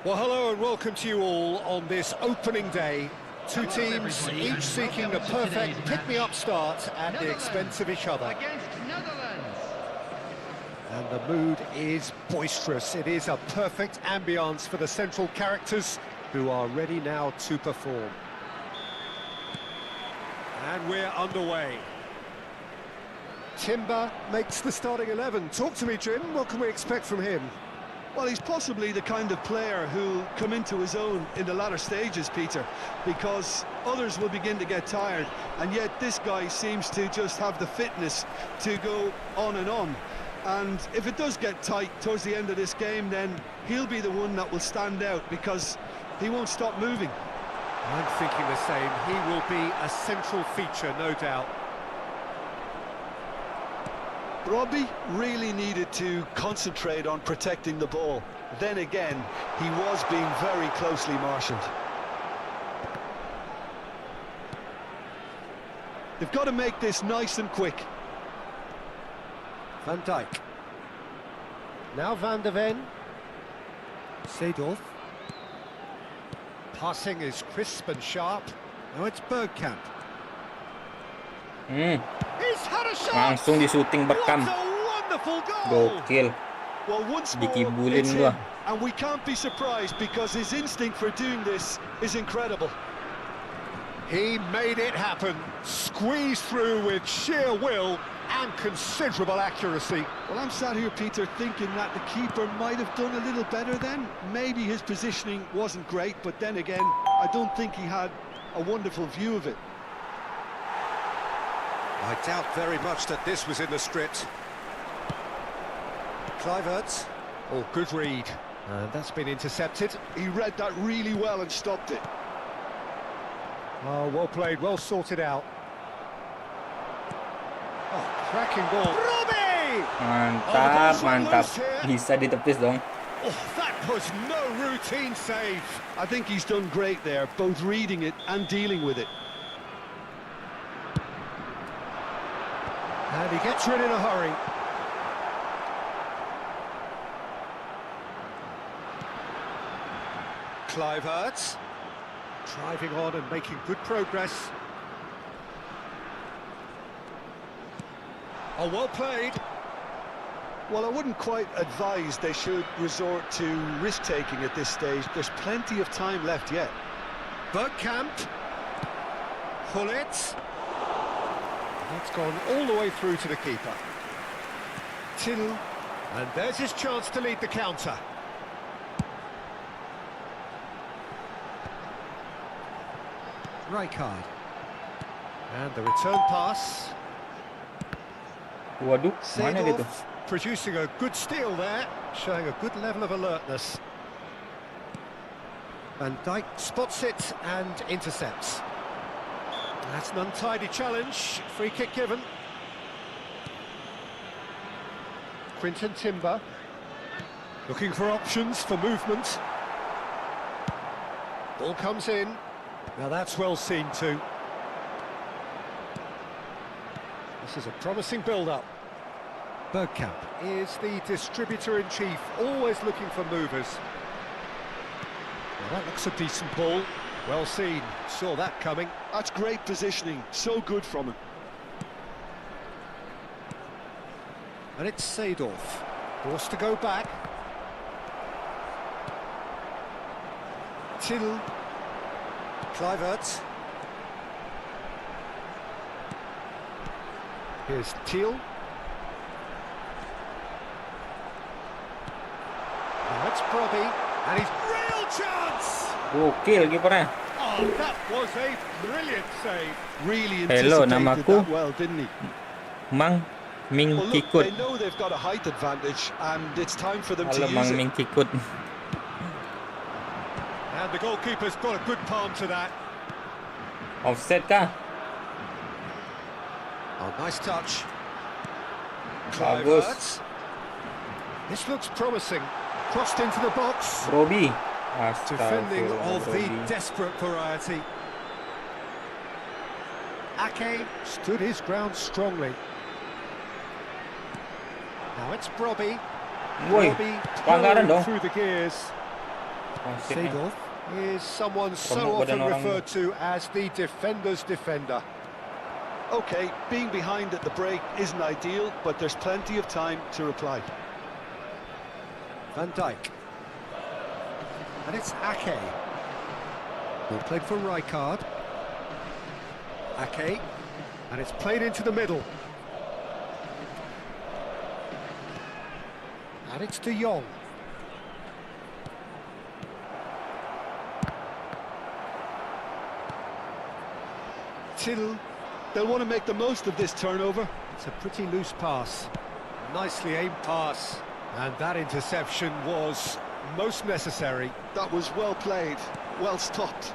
Well, hello and welcome to you all on this opening day. Two teams, each seeking a perfect pick-me-up start at the expense of each other. Against Netherlands. And the mood is boisterous. It is a perfect ambience for the central characters who are ready now to perform. And we're underway. Timber makes the starting 11. Talk to me, Jim. What can we expect from him? Well, he's possibly the kind of player who'll come into his own in the latter stages, Peter, because others will begin to get tired, and yet this guy seems to just have the fitness to go on and on. And if it does get tight towards the end of this game, then he'll be the one that will stand out, because he won't stop moving. I'm thinking the same. He will be a central feature, no doubt. Robbie really needed to concentrate on protecting the ball. Then again, he was being very closely marshalled. They've got to make this nice and quick. Van Dijk. Now Van de Ven. Seedorf. passing is crisp and sharp. Now it's Bergkamp. He's had a shot. Langsung di shooting Bergkamp. What a wonderful goal. Gokil. Well, once more, Dikibulin it's gua. him, and we can't be surprised because his instinct for doing this is incredible. He made it happen. Squeezed through with sheer will and considerable accuracy. Well, I'm sat here, Peter, thinking that the keeper might have done a little better then. Maybe his positioning wasn't great, but then again, I don't think he had a wonderful view of it. I doubt very much that this was in the script. Kluivert. Oh, good read. And that's been intercepted. He read that really well and stopped it. Oh, well played, well sorted out. Oh, cracking ball. Robbie! Mantap. Bisa ditepis dong. Oh, that was no routine save. I think he's done great there, both reading it and dealing with it. And he gets rid in a hurry. Kluivert. Driving on and making good progress. Oh, well played. Well, I wouldn't quite advise they should resort to risk-taking at this stage. There's plenty of time left yet. Bergkamp. Hullet. That's gone all the way through to the keeper. Till. And there's his chance to lead the counter. Rijkaard. And the return pass. Waduh, mana dia tuh? Seedorf producing a good steal there, showing a good level of alertness. Van Dijk spots it and intercepts. That's an untidy challenge. Free kick given. Quinton Timber looking for options for movement. Ball comes in. Now that's well seen too. This is a promising build-up. Bergkamp is the distributor-in-chief, always looking for movers. Well, that looks a decent ball. Well seen, saw that coming. That's great positioning, so good from him. And it's Seedorf, forced to go back. Till. Kluivert. Here's Thiel. Now it's Brobby, and he's real chance! Gokil kipernya. Oh, that was a brilliant save. Really Hello, anticipated namaku that well, didn't he? Mang Ming Well, look, Kikut. they know they've got a height advantage, and it's time for them Halo to Mang use Ming it. Kikut. And the goalkeeper's got a good palm to that. Offset kah? Oh, nice touch. Bagus. Kluivert. This looks promising. Crossed into the box. Robi. Defending of the Astagfirullah. desperate variety. Ake stood his ground strongly. Now it's Brobby. Woi, Brobby pelanggaran powering dong. through the gears. Wasitnya. Seedorf is someone so Remuk badan often orang referred to as the defender's defender. Okay, being behind at the break isn't ideal, but there's plenty of time to reply. Van Dijk. And it's Ake. Ball played for Rijkaard. Ake. And it's played into the middle. And it's De Jong. Till. They'll want to make the most of this turnover. It's a pretty loose pass. Nicely aimed pass. And that interception was most necessary. That was well played, well stopped.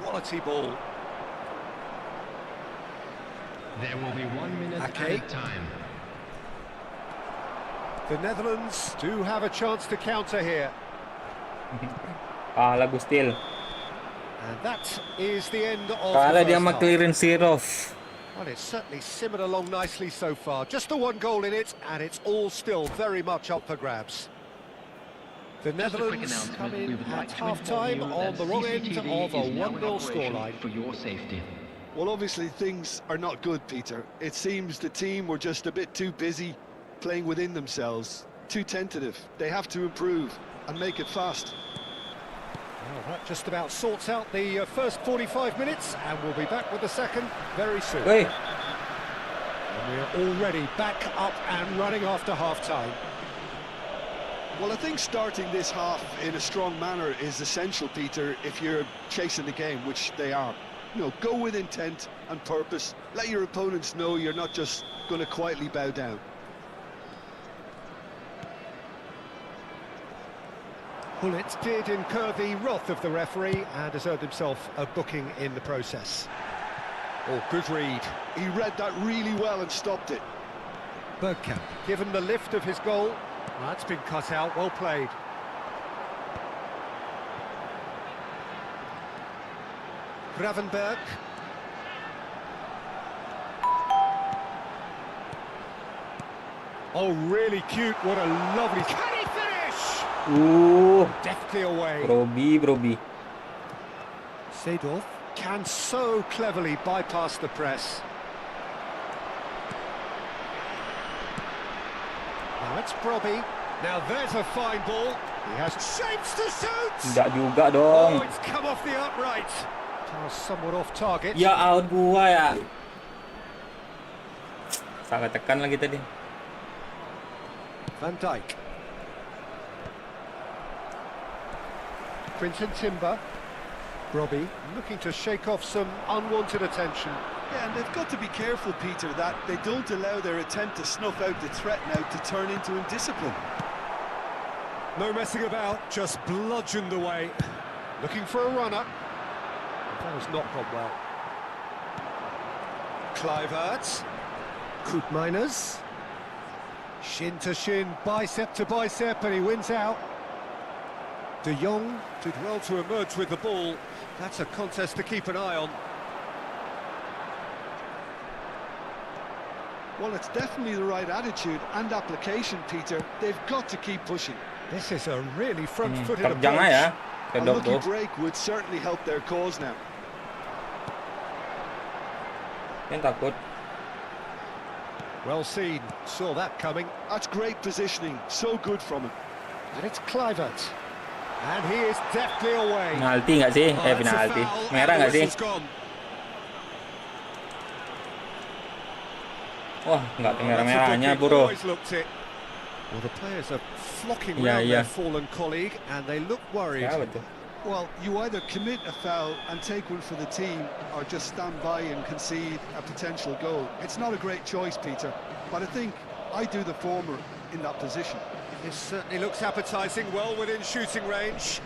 Quality ball. There will be 1 minute Okay. added time. The Netherlands do have a chance to counter here. Kalah Gustil. And that is the end of Kalah the dia first sama half. clearance Sirov. Well, it's certainly simmered along nicely so far. Just the one goal in it, and it's all still very much up for grabs. The Just a quick Netherlands announcement. come We in would like at to inform half-time you on that the wrong end CCTV of a is now in 1-0 operation scoreline. for your safety. Well, obviously things are not good, Peter. It seems the team were just a bit too busy playing within themselves, too tentative. They have to improve and make it fast. Well, that just about sorts out the first 45 minutes, and we'll be back with the second very soon. Woi, And we're already back up and running after half-time. Well, I think starting this half in a strong manner is essential, Peter, if you're chasing the game, which they are. You know, go with intent and purpose. Let your opponents know you're not just going to quietly bow down. Gullit did incur the wrath of the referee and has earned himself a booking in the process. Oh, good read. He read that really well and stopped it. Bergkamp, given the lift of his goal. That's been cut out, well played. Gravenberg. Oh, really cute, what a lovely... Can he finish? Deftly away. Broby. Seedorf can so cleverly bypass the press. Now it's Broby. Now there's a fine ball. He has shapes to shoot. Tidak juga dong. Oh, it's come off the upright. Somewhat off target. Ya out gua ya. Salah tekan lagi tadi. Van Dijk. Quinton Timber. Broby looking to shake off some unwanted attention. Yeah, and they've got to be careful, Peter, that they don't allow their attempt to snuff out the threat now to turn into indiscipline. No messing about, just bludgeoned away. Looking for a runner. That has not gone well. Kluivert. Koopmeiners. Shin to shin, bicep to bicep, and he wins out. De Jong did well to emerge with the ball. That's a contest to keep an eye on. Well, it's definitely the right attitude and application, Peter. They've got to keep pushing. This is a really front-footed Terjang approach. ya. A Kedok lucky tuh. break would certainly help their cause now. Yang takut. Well seen, saw that coming. That's great positioning, so good from him. And it's Kluivert. And he is deftly away. Penalti nggak sih? Oh, that's a Penalti. foul, Merah and the nggak sih? whistle's gone. Wah, nggak ada Oh, that's a merah-merahnya, booking, bro. always looked it. Well, the players are flocking Yeah, round yeah. their fallen colleague, and they look worried. Ya betul. Well, you either commit a foul and take one for the team, or just stand by and concede a potential goal. It's not a great choice, Peter, but I think I do the former in that position. This certainly looks appetising, well within shooting range.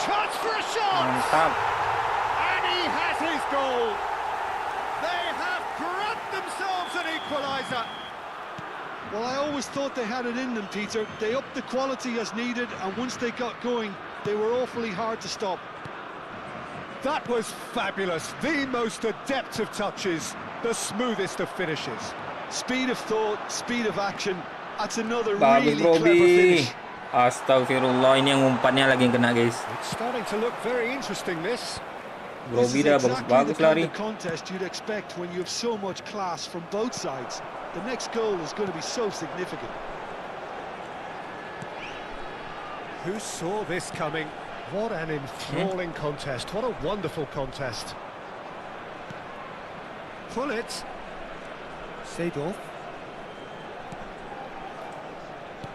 Chance for a shot! Mantap. And he has his goal! They have grabbed themselves an equaliser! Well, I always thought they had it in them, Peter. They upped the quality as needed, and once they got going, they were awfully hard to stop. That was fabulous, the most adept of touches, the smoothest of finishes. Speed of thought, speed of action. That's another Bagus, really clever Broby. finish. Astagfirullah, ini yang umpannya lagi yang kena, guys. It's starting to look very interesting, this. This Broby is dah exactly the bagus-bagus kind lari. of contest you'd expect when you have so much class from both sides. The next goal is going to be so significant. Who saw this coming? What an enthralling contest, what a wonderful contest. Pull it. Seedorf.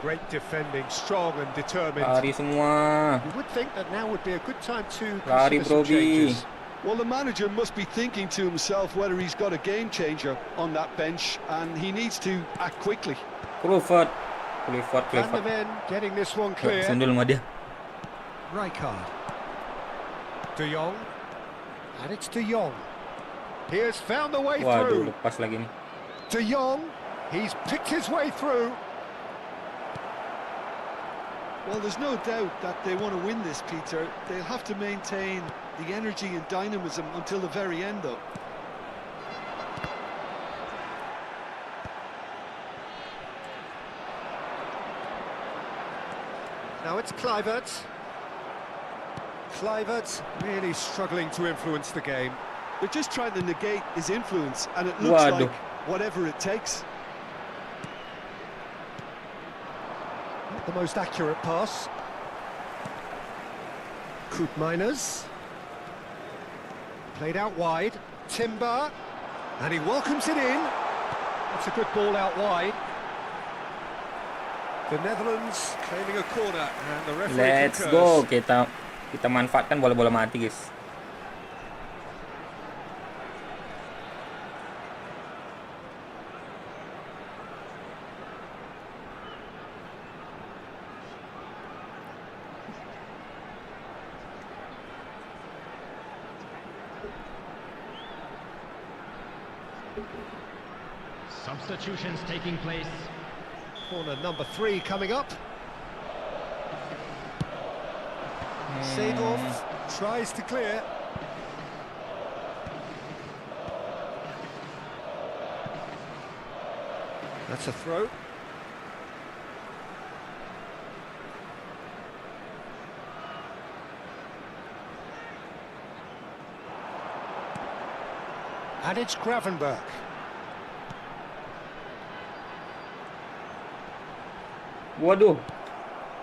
Great defending, strong and determined. Lari semua. You would think that now would be a good time to Lari, consider some Broby. changes. Well, the manager must be thinking to himself whether he's got a game changer on that bench, and he needs to act quickly. Kluivert. Van der Ven getting this one clear. Sundul sama dia. Rijkaard. De Jong. And it's De Jong. He has found the way Waduh, through. lepas lagi nih. De Jong. He's picked his way through. Well, there's no doubt that they want to win this, Peter. They'll have to maintain the energy and dynamism until the very end, though. Now it's Kluivert. Kluivert really struggling to influence the game. They're just trying to negate his influence, and it looks Waduh. like whatever it takes. Not the most accurate pass. Koopmeiners. Played out wide. Timber. And he welcomes it in. That's a good ball out wide. The Netherlands claiming a corner, and the referee Let's concurs. go. Kita manfaatkan bola-bola mati, guys. Substitutions taking place. Corner number 3 coming up. Seedorf tries to clear. That's a throw. And it's Gravenberch. Waduh.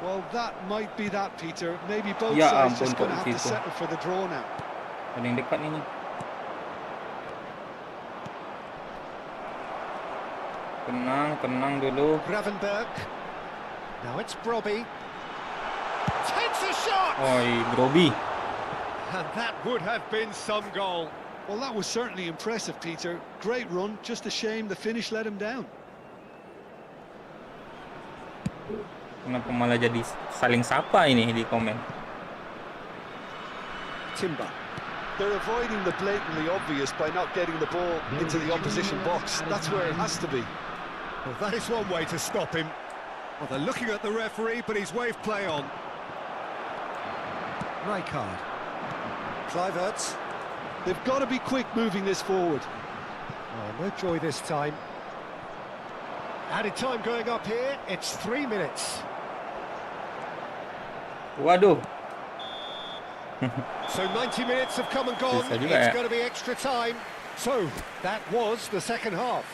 Well, that might be that, Peter. Maybe both Ya sides ampun, just going to kok have to situ. settle for the draw now. Ada yang dekat nih. Tenang dulu. Gravenberch. Now it's Brobby. Takes a shot! Oi, Groby. And that would have been some goal. Well, that was certainly impressive, Peter. Great run, just a shame the finish let him down. Kenapa malah jadi saling sapa ini di komen? Timber. They're avoiding the blatantly obvious by not getting the ball into the opposition box. That's where it has to be. Well, that is one way to stop him. Well, they're looking at the referee, but he's waved play on. Rijkaard. Kluivert. They've got to be quick moving this forward. Oh, no joy this time. Added time going up here. It's 3 minutes. Waduh. So 90 minutes have come and gone. Bisa juga It's ya. going to be extra time. So that was the second half.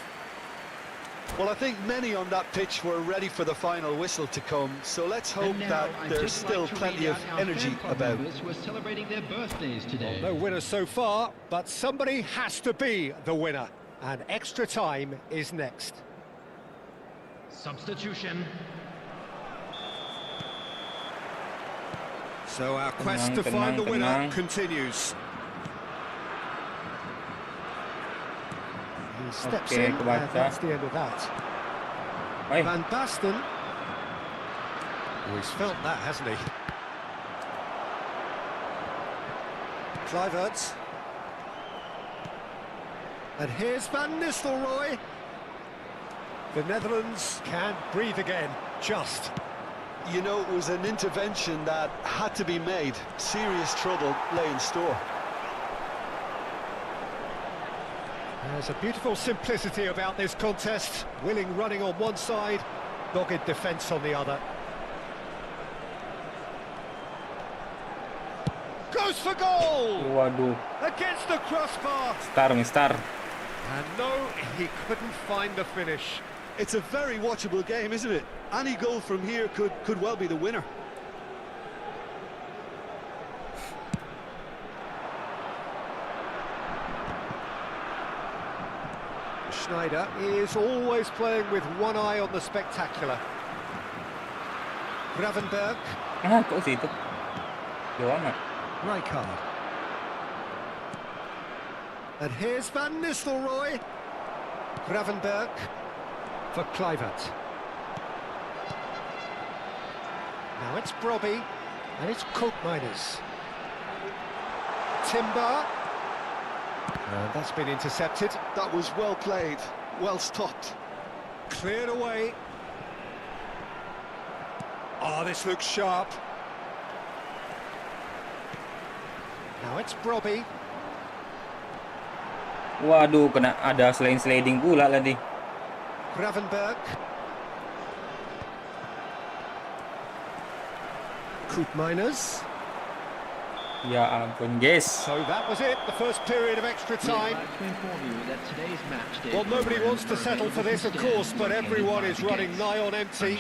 Well, I think many on that pitch were ready for the final whistle to come, so let's hope And now that I'd there's just still like to plenty read of out our energy fan club about. members who are celebrating their birthdays today. No winner so far, but somebody has to be the winner. And extra time is next. Substitution. So our quest to Tenang, find the winner tenang. continues. He steps Okay, in, and kebaca. that's the end of that. Oi, Van Basten. Oh, he's felt that, hasn't he? Kluivert. And here's Van Nistelrooy. The Netherlands can't breathe again, just. You know, it was an intervention that had to be made. Serious trouble lay in store. There's a beautiful simplicity about this contest. Willing running on one side, dogged defence on the other. Goes for goal! waduh. Against the crossbar! Star. And no, he couldn't find the finish. It's a very watchable game, isn't it? Any goal from here could well be the winner. Schneider is always playing with one eye on the spectacular. Gravenberch, Ah, kok situ? Jauh amat. Rijkaard. And here's Van Nistelrooy. Gravenberch for Kluivert. Now it's Brobby, and it's Koopmeiners. Timber. And that's been intercepted. That was well played, well stopped. Cleared away. Oh, this looks sharp. Now it's Brobby. Waduh, kena ada sliding pula tadi. Gravenberch. Miners. Ya ampun, guys. So that was it, the first period of extra time. Well, nobody wants to settle for this, of course, but everyone is running nigh on empty.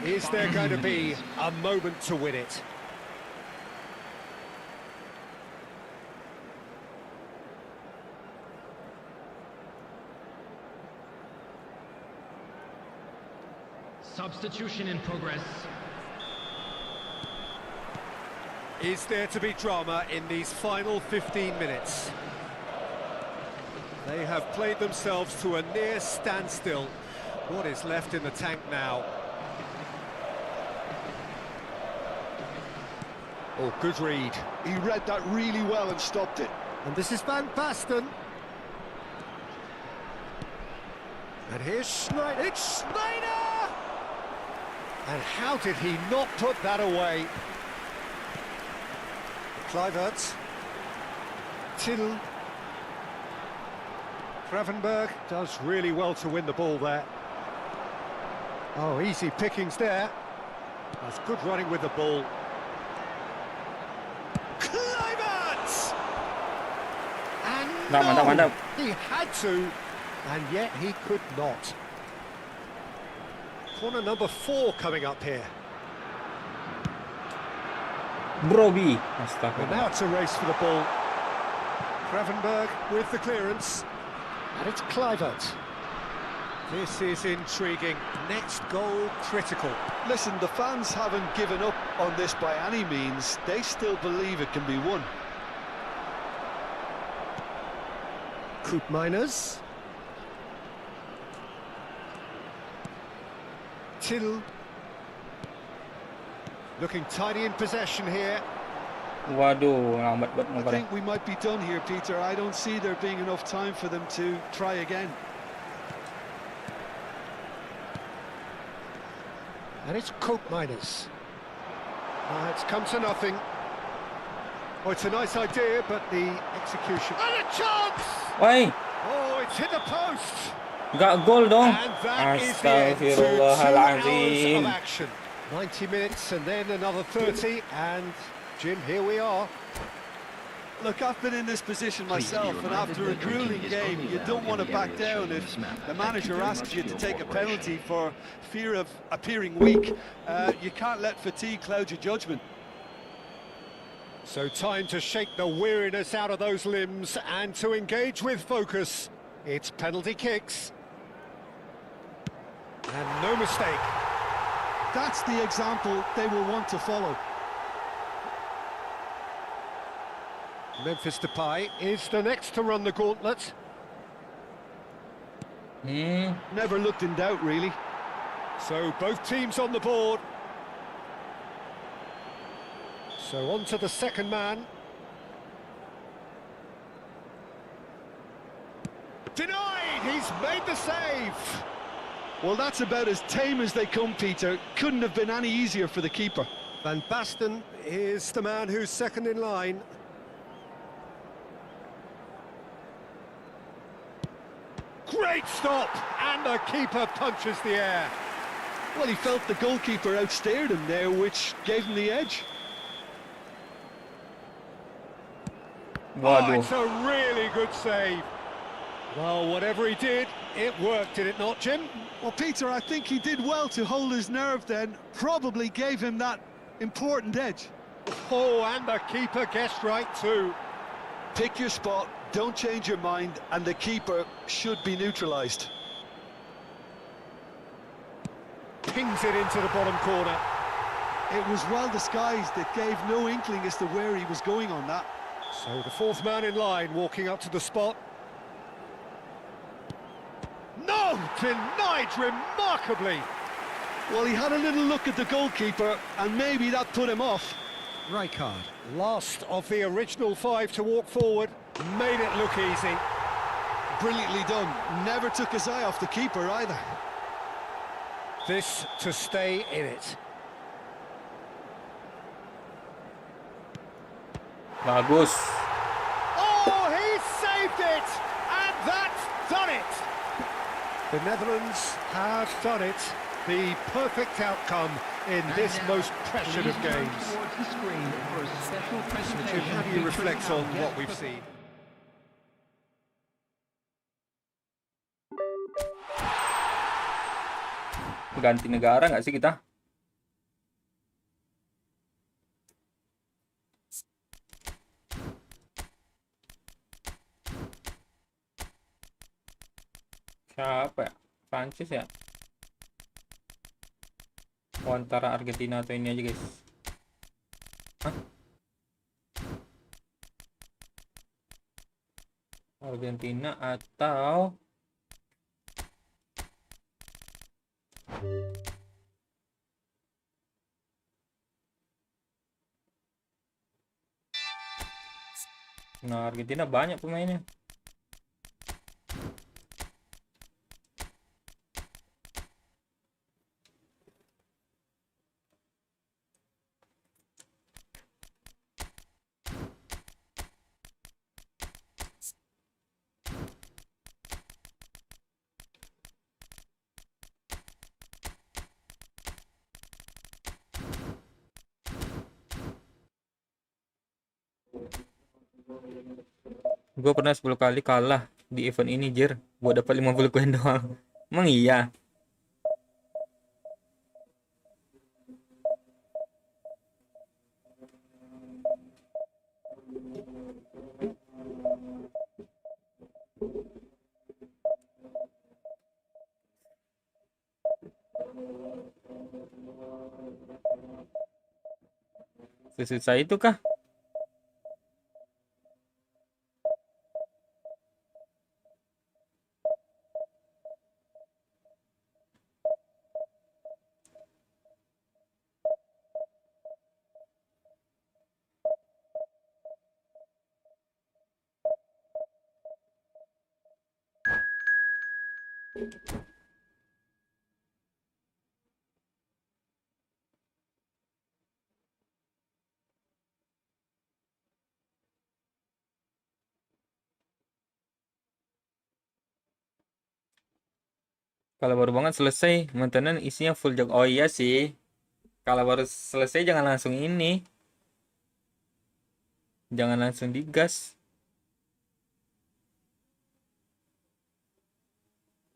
Is there going to be a moment to win it? Substitution in progress. Is there to be drama in these final 15 minutes? They have played themselves to a near standstill. What is left in the tank now? Oh, good read. He read that really well and stopped it. And this is Van Basten. And here's Schneider. It's Schneider! And how did he not put that away? Kluivert. Till. Gravenberg does really well to win the ball there. Oh, easy pickings there. That's good running with the ball. Kluivert! And Mantap. he had to, and yet he could not. Corner number 4 coming up here. Broby. And Astaga. now it's a race for the ball. Gravenberg with the clearance. And it's Kluivert. This is intriguing. Next goal critical. Listen, the fans haven't given up on this by any means. They still believe it can be won. Miners. Till. Looking tidy in possession here. Waduh, lambat buat I muka dia. think we might be done here, Peter. I don't see there being enough time for them to try again. And it's Miners. It's come to nothing. Oh, it's a nice idea, but the execution... And a chance! Woi, Oh, it's hit the post! gak gol dong. And that is the end to 2 hours of Astagfirullahaladzim. action. 90 minutes and then another 30, and Jim, here we are. Look, I've been in this position myself, and after a grueling game, you don't want to back down. If the manager asks you to take a penalty for fear of appearing weak, you can't let fatigue cloud your judgment. So time to shake the weariness out of those limbs and to engage with focus. It's penalty kicks. And no mistake. That's the example they will want to follow. Memphis Depay is the next to run the gauntlet. Never looked in doubt, really. So both teams on the board. So on to the second man. Denied! He's made the save! Well, that's about as tame as they come, Peter. Couldn't have been any easier for the keeper. Van Basten is the man who's second in line. Great stop! And the keeper punches the air. Well, he felt the goalkeeper outstared him there, which gave him the edge. Oh, Waduh. it's a really good save. Well, whatever he did, it worked, did it not, Jim? Well, Peter, I think he did well to hold his nerve then. Probably gave him that important edge. Oh, and the keeper guessed right too. Pick your spot, don't change your mind, and the keeper should be neutralised. Pings it into the bottom corner. It was well disguised. It gave no inkling as to where he was going on that. So the fourth man in line walking up to the spot. No! Denied remarkably! Well, he had a little look at the goalkeeper, and maybe that put him off. Rijkaard, last of the original 5 to walk forward, made it look easy. Brilliantly done. Never took his eye off the keeper either. This to stay in it. Bagus. Oh, he saved it! And that's done it! The Netherlands have done it. The perfect outcome in this most pressured of games. Jim, how do you reflect on what we've seen? Ganti negara nggak sih kita? Siapa ya? Prancis ya? Oh, antara Argentina atau ini aja guys. Hah? Argentina atau nah, Argentina banyak pemainnya. Gue pernah 10 kali kalah di event ini, jir. Gue dapat 50 koin doang. Emang iya? Sesusah itu kah? Kalau baru banget selesai, maintenance isinya full jog. Oh iya sih. Kalau baru selesai jangan langsung ini. Jangan langsung digas.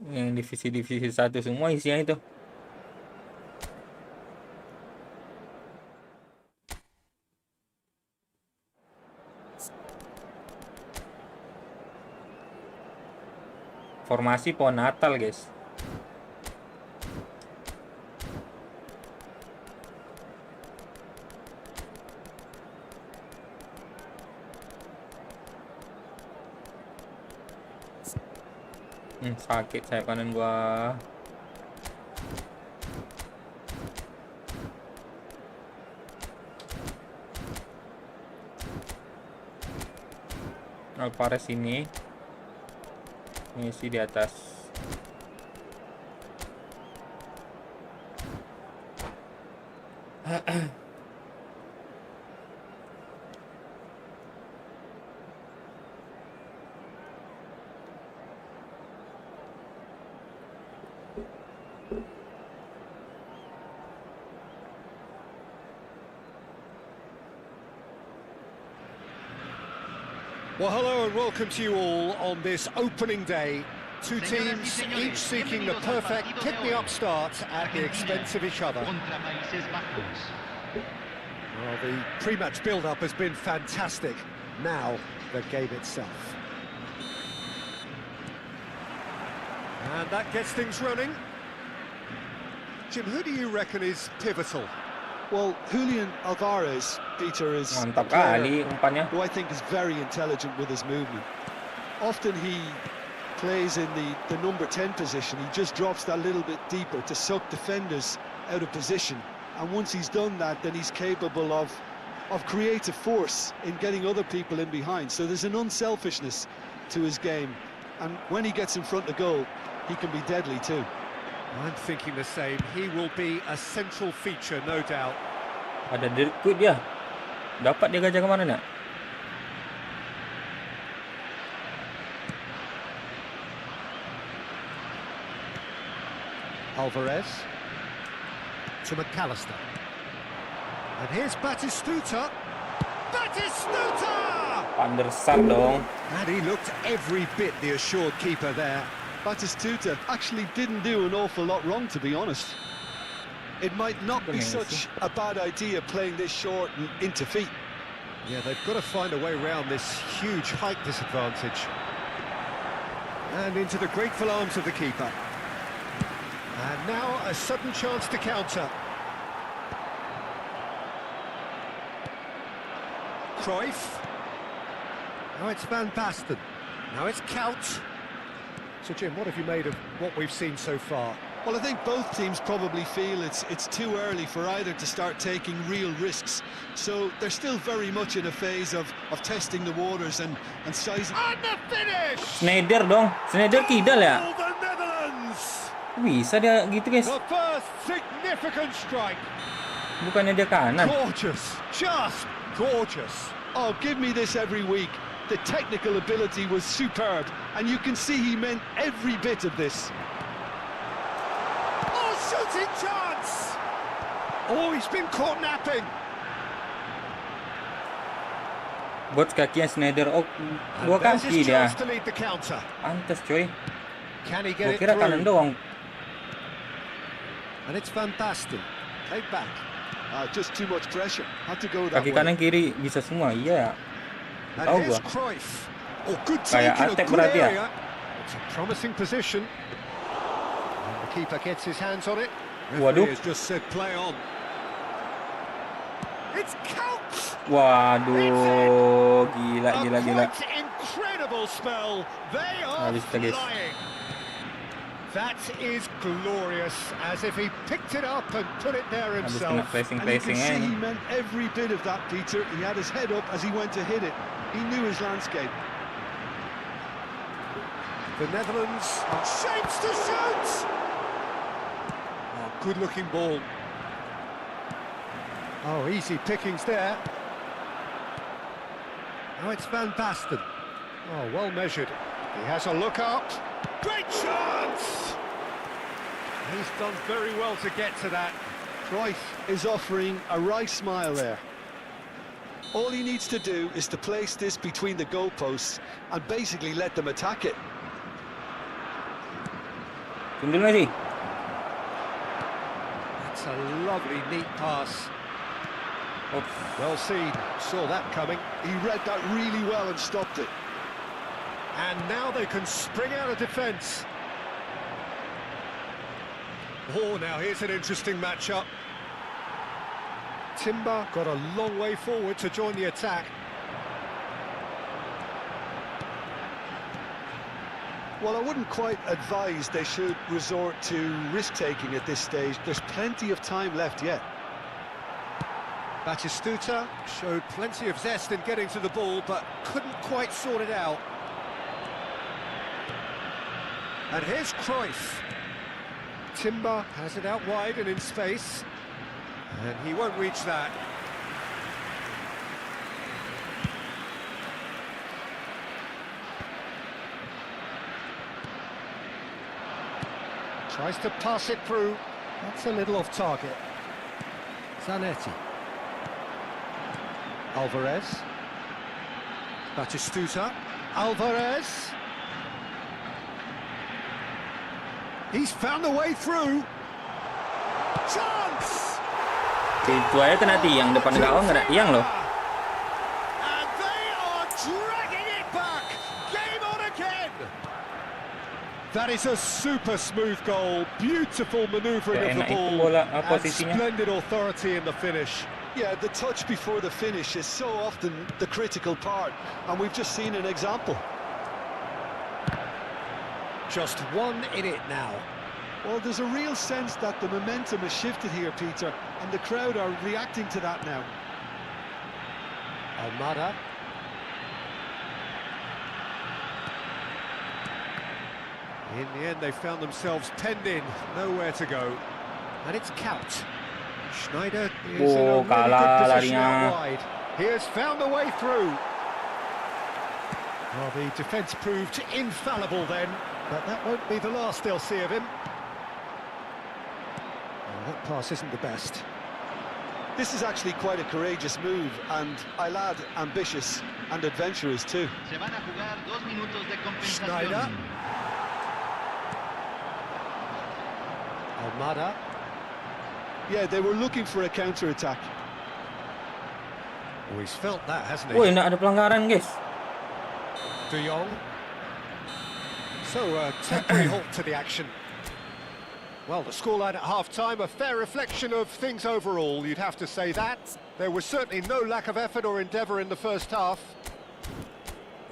Yang divisi-divisi satu semua isinya itu. Formasi pohon Natal, guys. Sakit sayap kanan gua. Alvarez ini ngisi di atas. Well, hello and welcome to you all on this opening day. Two teams, each seeking the perfect pick-me-up start at the expense of each other. Well, the pre-match build-up has been fantastic. Now, the game itself. And that gets things running. Jim, who do you reckon is pivotal? Well, Julian Alvarez, Peter, is a Mantap player kali umpannya. who I think is very intelligent with his movement. Often he plays in the number 10 position. He just drops that little bit deeper to suck defenders out of position. And once he's done that, then he's capable of creative force in getting other people in behind. So there's an unselfishness to his game. And when he gets in front of goal, he can be deadly too. I'm thinking the same. He will be a central feature, no doubt. Ada dirkut dia. Dapat dia gajah kemana nak? Alvarez. to McAllister. And here's Batistuta. Batistuta! Anderson dong. And he looked every bit the assured keeper there. Batistuta actually didn't do an awful lot wrong, to be honest. It might not be such a bad idea playing this short and into feet. Yeah, they've got to find a way around this huge height disadvantage. And into the grateful arms of the keeper. And now a sudden chance to counter. Cruyff. Now it's Van Basten. Now it's Kout. So Jim, what have you made of what we've seen so far? Well, I think both teams probably feel it's too early for either to start taking real risks. So they're still very much in a phase of testing the waters and sizing. And the finish! Sneijder dong. Sneijder kidal ya. Oh, the Netherlands! Bisa dia gitu guys. The first significant strike. Bukannya dia kanan. Gorgeous, just gorgeous. Oh, give me this every week. The technical ability was superb, and you can see he meant every bit of this. Oh, shooting chance! Oh, he's been caught napping. Bot kakinya Sneijder. Oh, dua And there's kaki his dia. chance to lead the counter. Pantes coy. Can he Gua get it kira kanan through? doang. And it's Van Basten. Played back. Just too much pressure. Had to go that Kaki way. kanan kiri bisa semua. Iya. And Tahu here's gua. Cruyff. Oh, good Kayak take in a Atek good berarti ya? area. It's a promising position. And the keeper gets his hands on it. Waduh. Referee has just said play on. It's Kout! Waduh, gila. A quite incredible spell. They are Habis kita, guys. flying. That is glorious, as if he picked it up and put it there Habis kena himself. And you can placing see he eh. meant every bit of that, Peter. He had his head up as he went to hit it. He knew his landscape. The Netherlands shapes to shoot. Oh, good-looking ball. Oh, easy pickings there. Now it's Van Basten. Oh, well measured. He has a look up. Great chance! He's done very well to get to that. Cruyff is offering a right smile there. All he needs to do is to place this between the goalposts and basically let them attack it. Sundul masih. That's a lovely, neat pass. Oops. Well seen. Saw that coming. He read that really well and stopped it. And now they can spring out of defence. Oh, now here's an interesting matchup. Timber got a long way forward to join the attack. Well, I wouldn't quite advise they should resort to risk-taking at this stage. There's plenty of time left yet. Batistuta showed plenty of zest in getting to the ball, but couldn't quite sort it out. And here's Cruyff. Timber has it out wide and in space. And he won't reach that. Tries to pass it through. That's a little off target. Zanetti. Alvarez. Batistuta. Alvarez. He's found a way through. Chance! Itu aja kena tiang, depan gawang kena tiang loh. And they are dragging it back. Game on again. That is a super smooth goal. Beautiful manoeuvring of the Enak itu ball. bola And posisinya. splendid authority in the finish. Yeah, the touch before the finish is so often the critical part, and we've just seen an example. Just one in it now. Well, there's a real sense that the momentum has shifted here, Peter, and the crowd are reacting to that now. Almada. In the end, they found themselves penned in, nowhere to go. And it's Kout. Schneider is in a Oh, really kalah good position larinya. out wide. He has found a way through. Well, the defence proved infallible then, but that won't be the last they'll see of him. that pass isn't the best. This is actually quite a courageous move, and I'll add ambitious and adventurous too. Se van a jugar 2 minutos de Schneider. compensación. Almada. Yeah, they were looking for a counter-attack. Oh, he's felt that, hasn't he? Woi, nak ada pelanggaran, guys. De Jong. So, a temporary halt to the action. Well, the scoreline at half-time, a fair reflection of things overall, you'd have to say that. There was certainly no lack of effort or endeavour in the first half.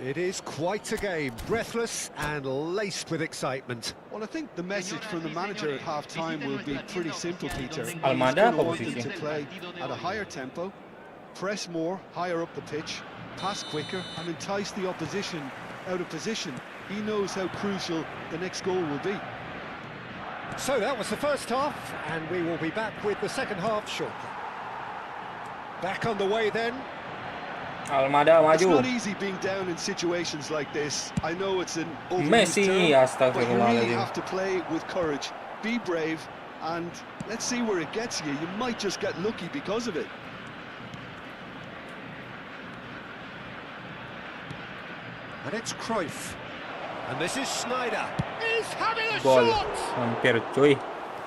It is quite a game, breathless and laced with excitement. Well, I think the message from the manager at half-time will be pretty simple, Peter. He's Almada, going to want them posisi. to play at a higher tempo, press more, higher up the pitch, pass quicker, and entice the opposition out of position. He knows how crucial the next goal will be. So that was the first half, and we will be back with the second half shortly. Back on the way then. Almada It's maju. not easy being down in situations like this. I know it's an Messi, overused term, but you really astagfirullahaladzim. have to play with courage. Be brave, and let's see where it gets you. You might just get lucky because of it. And it's Cruyff. And this is Schneider. He's having a Gol. shot! Hampir, cuy.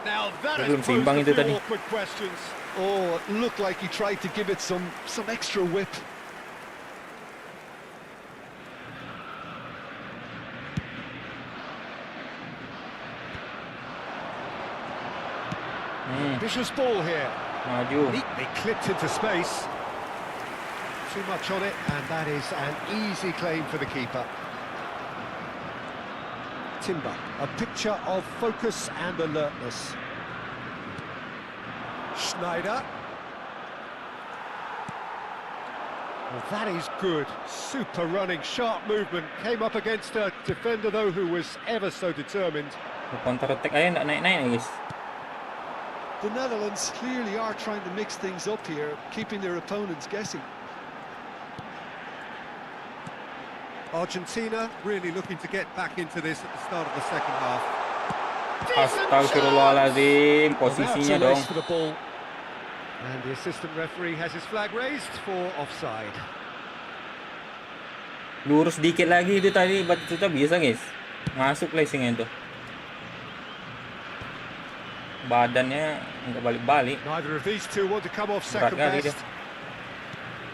Now that Belum has seimbang posed a itu few tadi. awkward questions. Oh, it looked like he tried to give it some extra whip. Vicious ball here. Maju. Neatly clipped into space. Too much on it, and that is an easy claim for the keeper. Timber, a picture of focus and alertness. Schneider. Well, that is good. Super running, sharp movement. Came up against a defender, though, who was ever so determined. Counter attack aja nggak naik-naik, guys. The Netherlands clearly are trying to mix things up here, keeping their opponents guessing. Argentina really looking to get back into this at the start of the second half. Astagfirullahaladzim, Well, now it's posisinya a dong. race for the ball. And the assistant referee has his flag raised for offside. Lurus dikit lagi itu tadi, Batuta bisa, guys. Masuk placingnya itu. Badannya nggak balik-balik. Neither of these two want to come off Berat second kali dia. best.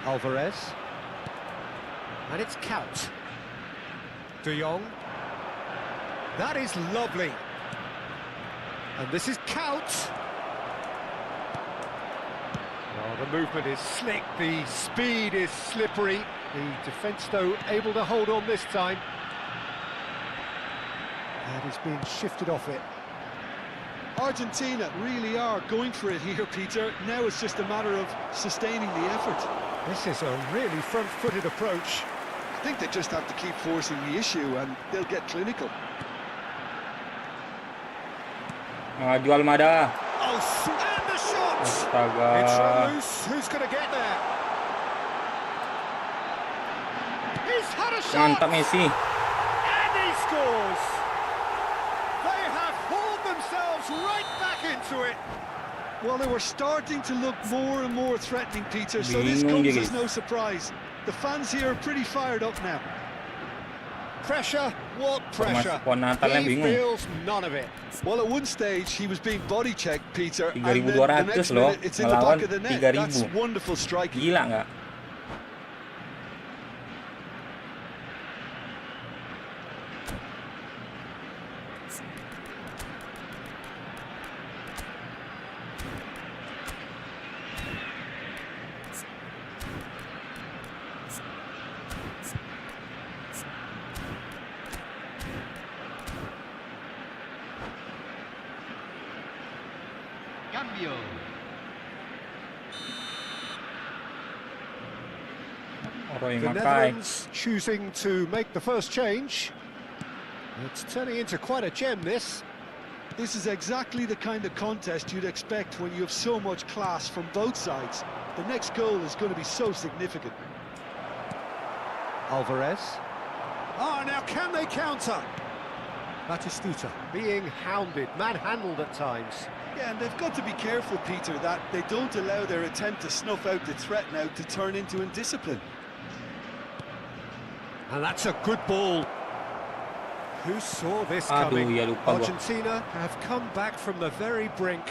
Alvarez. And it's Kaut. De Jong. That is lovely. And this is Kaut. Well, the movement is slick, the speed is slippery. The defence, though, able to hold on this time. And he's being shifted off it. Argentina really are going for it here, Peter. Now it's just a matter of sustaining the effort. This is a really front-footed approach. I think they just have to keep forcing the issue and they'll get clinical. Maju Almada. Oh, and the shot! Astaga. It's run loose. Who's going to get there? He's had a shot! Mantap Messi. And he scores! They have hauled themselves right back into it. Well, they were starting to look more and more threatening, Peter, so this Bingung comes dia, as guys. no surprise. The fans here are pretty fired up now. Pressure, what pressure? Termasuk Konatalnya He bingung. feels none of it. Well, at one stage, he was being body checked, Peter, and then the 3.200 next loh, minute, it's in the ngelawan back of the net. 3.000. That's wonderful striking. Gila nggak? Cambio. Roy The Makai. Netherlands choosing to make the first change. It's turning into quite a gem, this. This is exactly the kind of contest you'd expect when you have so much class from both sides. The next goal is going to be so significant. Alvarez. Oh, now can they counter? Batistuta being hounded, manhandled at times. Yeah, and they've got to be careful, Peter, that they don't allow their attempt to snuff out the threat now to turn into indiscipline. And that's a good ball. Who saw this Aduh, coming? ya lupa gua. Argentina have come back from the very brink.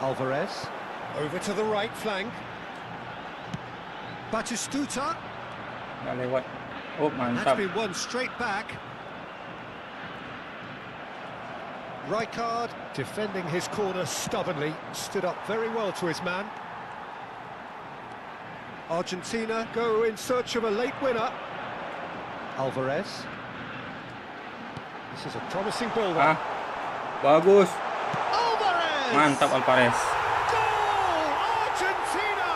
Alvarez, over to the right flank. Batistuta, Nggak lewat. Oh, that's mantap. been won straight back. Rijkaard, defending his corner stubbornly, stood up very well to his man. Argentina go in search of a late winner. Alvarez. This is a promising build-up. Bagus. Alvarez! Mantap Alvarez. Goal! Argentina!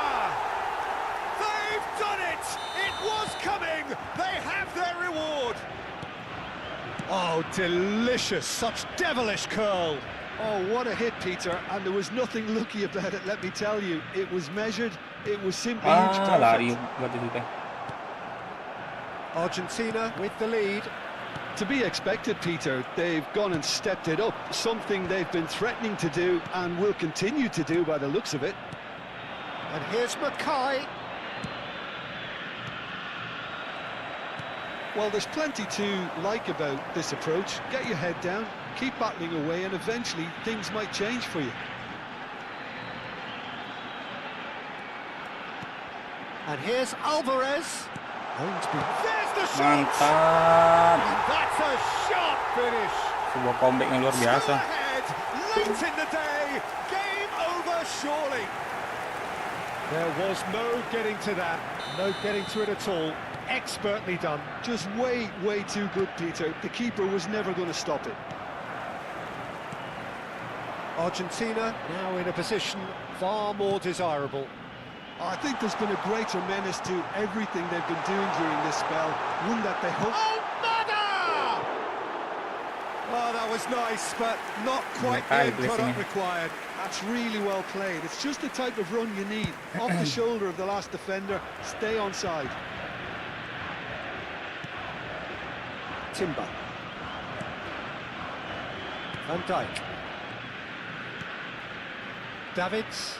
They've done it! It was coming! They have their reward! Oh, delicious! Such devilish curl! Oh, what a hit, Peter, and there was nothing lucky about it, let me tell you. It was measured, it was simply inch Lari perfect. Batistuta. Argentina with the lead. To be expected, Peter, they've gone and stepped it up, something they've been threatening to do and will continue to do by the looks of it. And here's Mackay. Well, there's plenty to like about this approach. Get your head down, keep battling away, and eventually things might change for you. And here's Alvarez. Going to be... There's the shot! Mantap. And that's a sharp finish. Sebuah comeback yang luar Still biasa. ahead, late in the day, game over surely. There was no getting to that, no getting to it at all. Expertly done. Just way, way too good, Peter. The keeper was never going to stop it. Argentina now in a position far more desirable. I think there's been a greater menace to everything they've been doing during this spell, one that they hope... Oh, Mada! Oh, that was nice, but not quite the end product required. That's really well played. It's just the type of run you need. Off the shoulder of the last defender, stay on side. Timber. Van Dijk. Davids.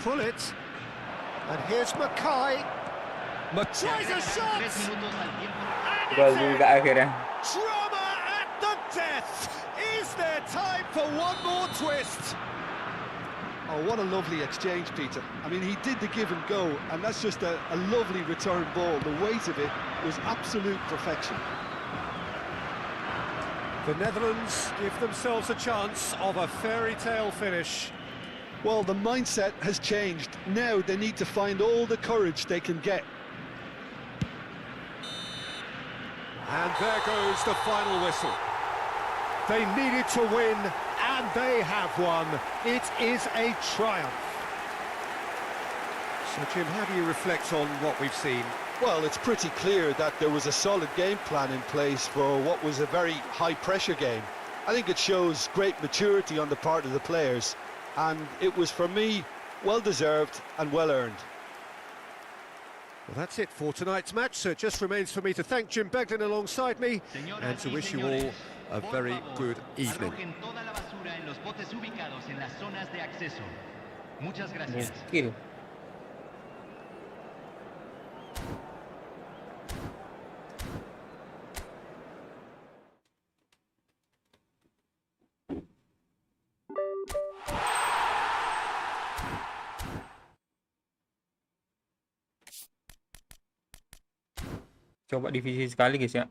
Pullet. And here's Mackay. Tries a shot! 3 minutos al tiempo. Gol juga akhirnya. Drama at the death! Is there time for one more twist? Oh, what a lovely exchange, Peter. I mean, he did the give and go, and that's just a lovely return ball. The weight of it was absolute perfection. The Netherlands give themselves a chance of a fairy tale finish. Well, the mindset has changed. Now they need to find all the courage they can get. And there goes the final whistle. They needed to win, and they have won. It is a triumph. So, Jim, how do you reflect on what we've seen? Well, it's pretty clear that there was a solid game plan in place for what was a very high-pressure game. I think it shows great maturity on the part of the players, and it was, for me, well-deserved and well-earned. Well, that's it for tonight's match, so it just remains for me to thank Jim Beglin alongside me and to wish you all a very good evening. Arrojen toda la basura en los botes ubicados en las zonas de acceso. Muchas gracias. Skill. Coba divisi sekali guys ya.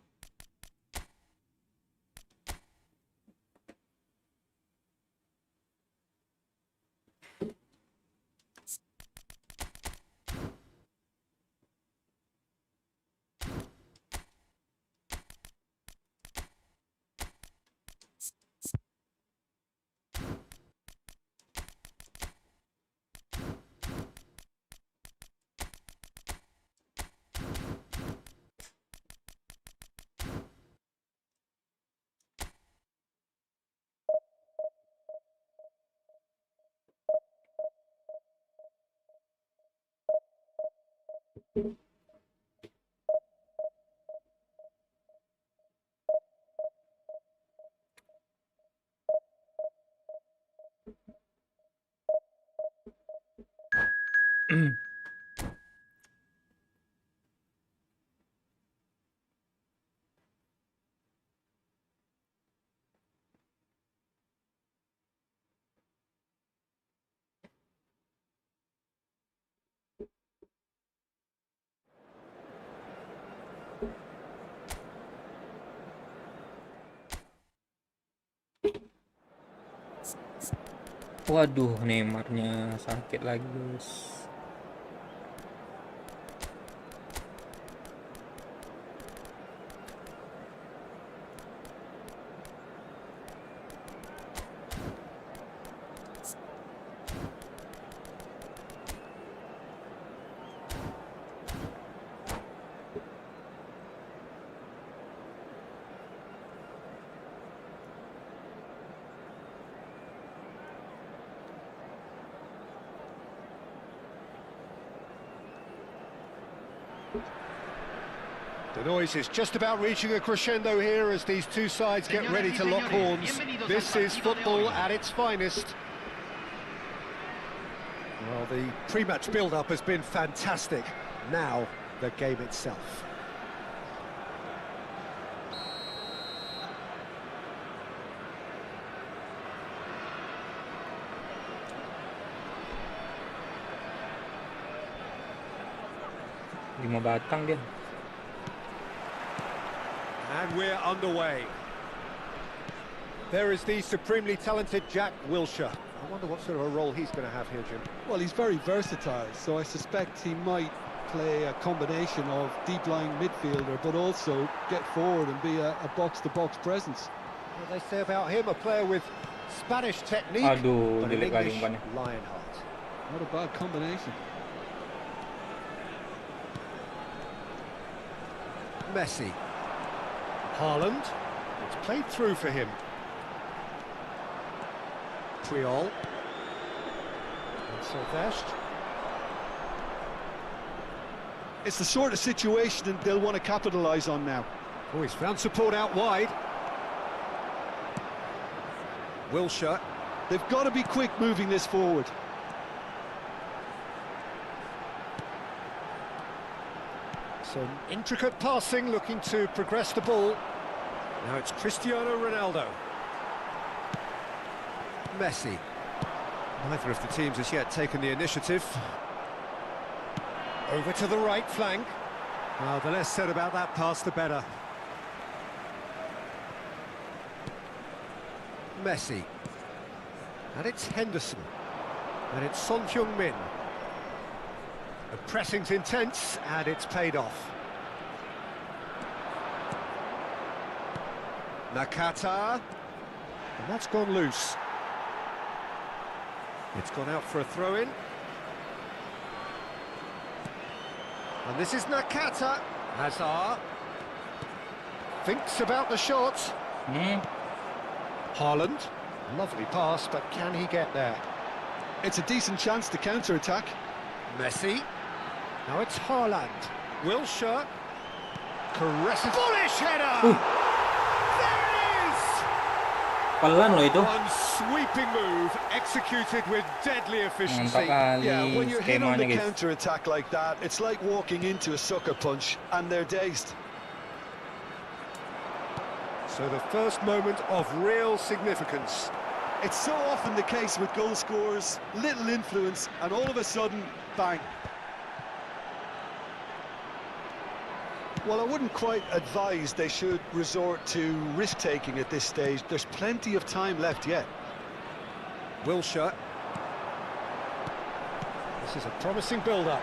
Waduh, Neymarnya sakit lagi, guys. The noise is just about reaching a crescendo here as these two sides get ready to lock horns. This is football at its finest. Well, the pre-match build-up has been fantastic. Now, the game itself. Lima batang dia. And we're underway. There is the supremely talented Jack Wilshere. I wonder what sort of a role he's going to have here, Jim. Well, he's very versatile, so I suspect he might play a combination of deep-lying midfielder, but also get forward and be a box-to-box presence. What they say about him, a player with Spanish technique, Aduh, but an jelek kali English umpannya. Lionheart. Not a bad combination. Messi. Haaland. It's played through for him. Puyol. And Sylvestre. It's the sort of situation they'll want to capitalise on now. Oh, he's found support out wide. Wilshere. They've got to be quick moving this forward. Some intricate passing, looking to progress the ball. Now it's Cristiano Ronaldo. Messi. Neither of the teams has yet taken the initiative. Over to the right flank. Well, the less said about that pass, the better. Messi. And it's Henderson. And it's Son Heung-min. The pressing's intense, and it's paid off. Nakata. And that's gone loose. It's gone out for a throw-in. And this is Nakata. Hazard. Thinks about the shot. Haaland. Lovely pass, but can he get there? It's a decent chance to counter-attack. Messi. Now it's Haaland. Wilshere. Caresses. Bullish header! There it is! Pelan loh itu. One sweeping move, executed with deadly efficiency. Mantap kali Yeah, when you're hit on skemanya, the guys. counter-attack like that, it's like walking into a sucker punch, and they're dazed. So the first moment of real significance. It's so often the case with goal scorers, little influence, and all of a sudden, bang. Well, I wouldn't quite advise they should resort to risk-taking at this stage. There's plenty of time left yet. Wilshere. This is a promising build-up.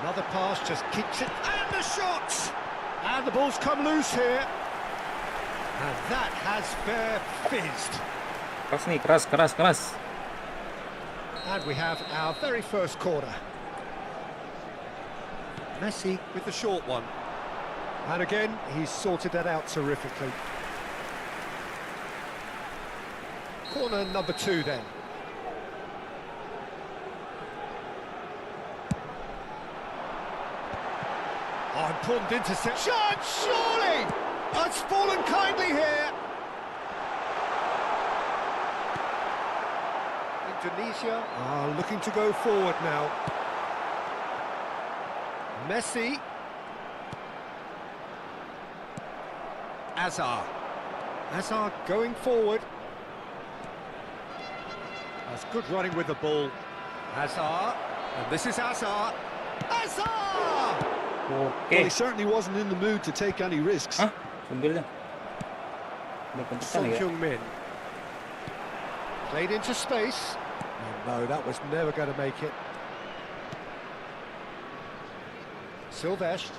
Another pass just keeps it, and the shot! And the ball's come loose here. And that has fair fizzed. Keras nih, keras. And we have our very first corner. Messi with the short one. And again, he's sorted that out terrifically. Corner number 2 then. Oh, important interception, surely! Oh, it's fallen kindly here. Indonesia are looking to go forward now. Messi. Azar. Azar going forward. That's good running with the ball. Azar. And this is Azar. Azar! Well, Oke. he certainly wasn't in the mood to take any risks. Hah? Sambil dah. Udah kencang Son ya. Heung-min. Played into space. Oh, no, that was never going to make it. Silvestre.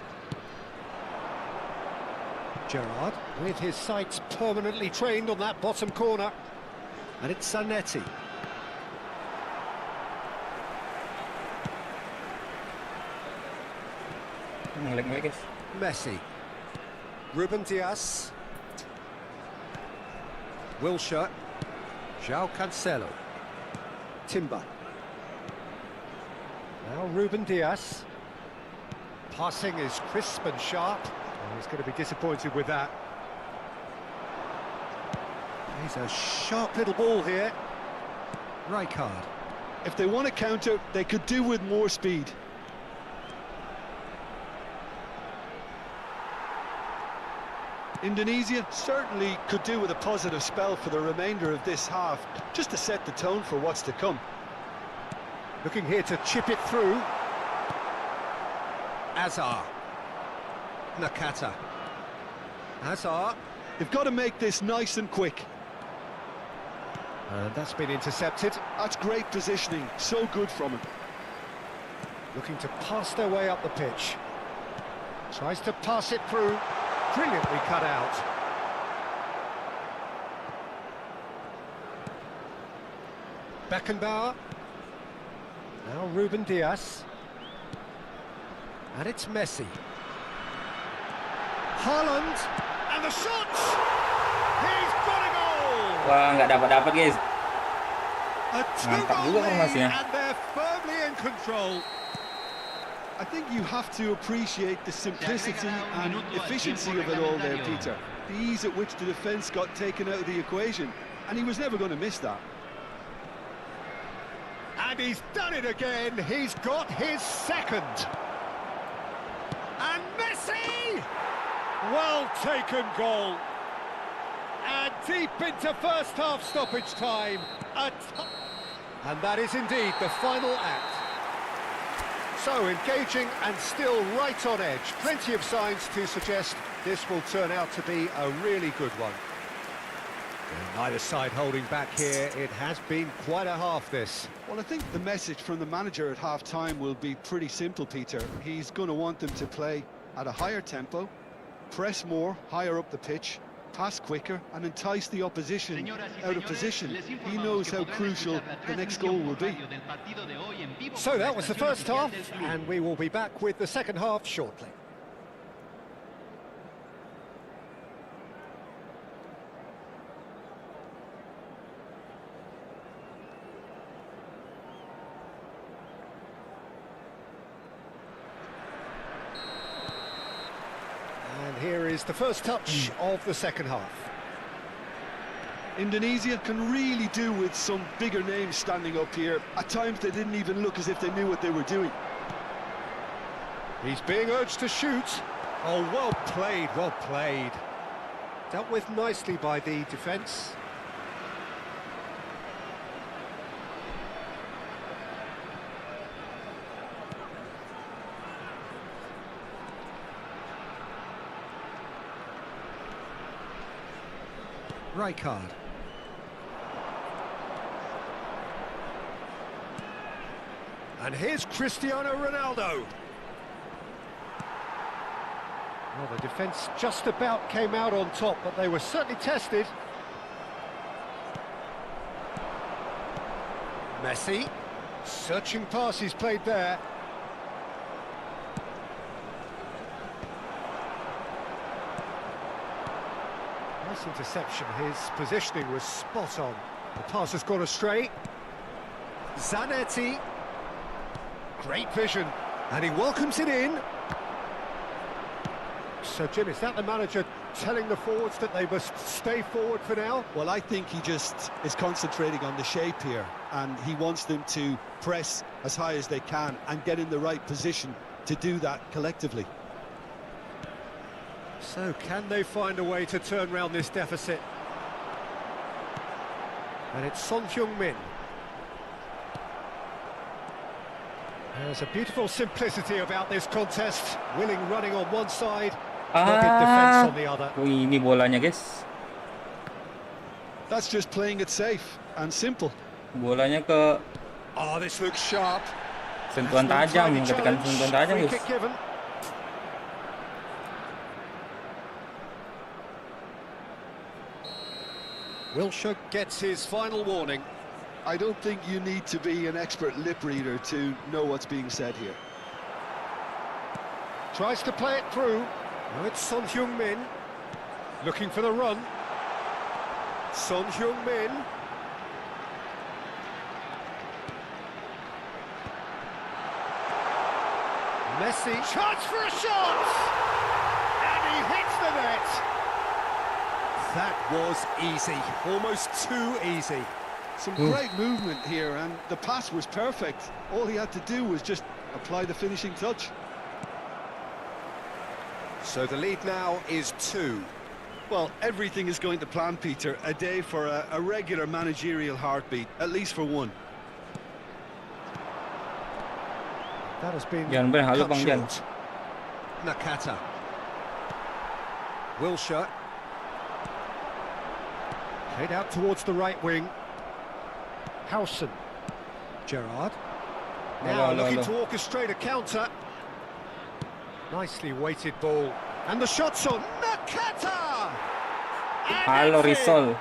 Gerrard, with his sights permanently trained on that bottom corner. And it's Zanetti. Ngelag-ngelag guys. Messi. Ruben Dias. Wilshere. João Cancelo. Timber. Now Ruben Dias. Passing is crisp and sharp. Oh, he's going to be disappointed with that. He's a sharp little ball here. Rijkaard. If they want to counter, they could do with more speed. Indonesia certainly could do with a positive spell for the remainder of this half, just to set the tone for what's to come. Looking here to chip it through. Azar. Nakata. Azar. They've got to make this nice and quick. And that's been intercepted. That's great positioning, so good from him. Looking to pass their way up the pitch. Tries to pass it through. Brilliantly cut out. Beckenbauer. Now Ruben Dias. And it's Messi. Haaland. And the shot! He's got a goal! Wah, nggak dapat-dapat guys. A Mantap two-goal juga lead, formasinya. and they're firmly in control. I think you have to appreciate the simplicity and efficiency of it all there, Peter. The ease at which the defence got taken out of the equation, and he was never going to miss that. And he's done it again. He's got his second. And Messi! Well taken goal. And deep into first half stoppage time. And that is indeed the final act. So engaging and still right on edge. Plenty of signs to suggest this will turn out to be a really good one. And neither side holding back here. It has been quite a half, this. Well, I think the message from the manager at half-time will be pretty simple, Peter. He's going to want them to play at a higher tempo, press more, higher up the pitch, pass quicker, and entice the opposition out of position. He knows how crucial the next goal will be. So that was the first half, and we will be back with the second half shortly. And here is the first touch of the second half. Indonesia can really do with some bigger names standing up here. At times they didn't even look as if they knew what they were doing. He's being urged to shoot. Oh, well played, well played. Dealt with nicely by the defence. Rijkaard. And here's Cristiano Ronaldo. Well, the defence just about came out on top, but they were certainly tested. Messi. Searching pass he's played there. Nice interception. His positioning was spot on. The pass has gone astray. Zanetti. Great vision. And he welcomes it in. So, Jim, is that the manager telling the forwards that they must stay forward for now. Well, I think he just is concentrating on the shape here, and he wants them to press as high as they can and get in the right position to do that collectively. So can they find a way to turn round this deficit? And it's Son Heung-min. There's a beautiful simplicity about this contest. Willing running on one side, dogged defence on the other. Ini bolanya guys. That's just playing it safe and simple. Bolanya ke Oh, this looks sharp. sentuhan tajam, ketekan sentuhan tajam Free guys. kick given. Wilshere gets his final warning. I don't think you need to be an expert lip reader to know what's being said here. Tries to play it through. Now it's Son Heung-min. Looking for the run. Son Heung-min. Messi. Chance for a shot! And he hits the net. That was easy. Almost too easy. Some great movement here, and the pass was perfect. All he had to do was just apply the finishing touch. So the lead now is 2. Well, everything is going to plan, Peter. A day for a regular managerial heartbeat, at least for one. That has been Jan, benar, halo cut Bang Jan. short. Nakata. Wilshere. Played out towards the right wing. Howson. Gerrard. Now Hello, looking hello. to orchestrate a counter. Nicely weighted ball. And the shot's on. Nakata! And Halo that's it. Risol.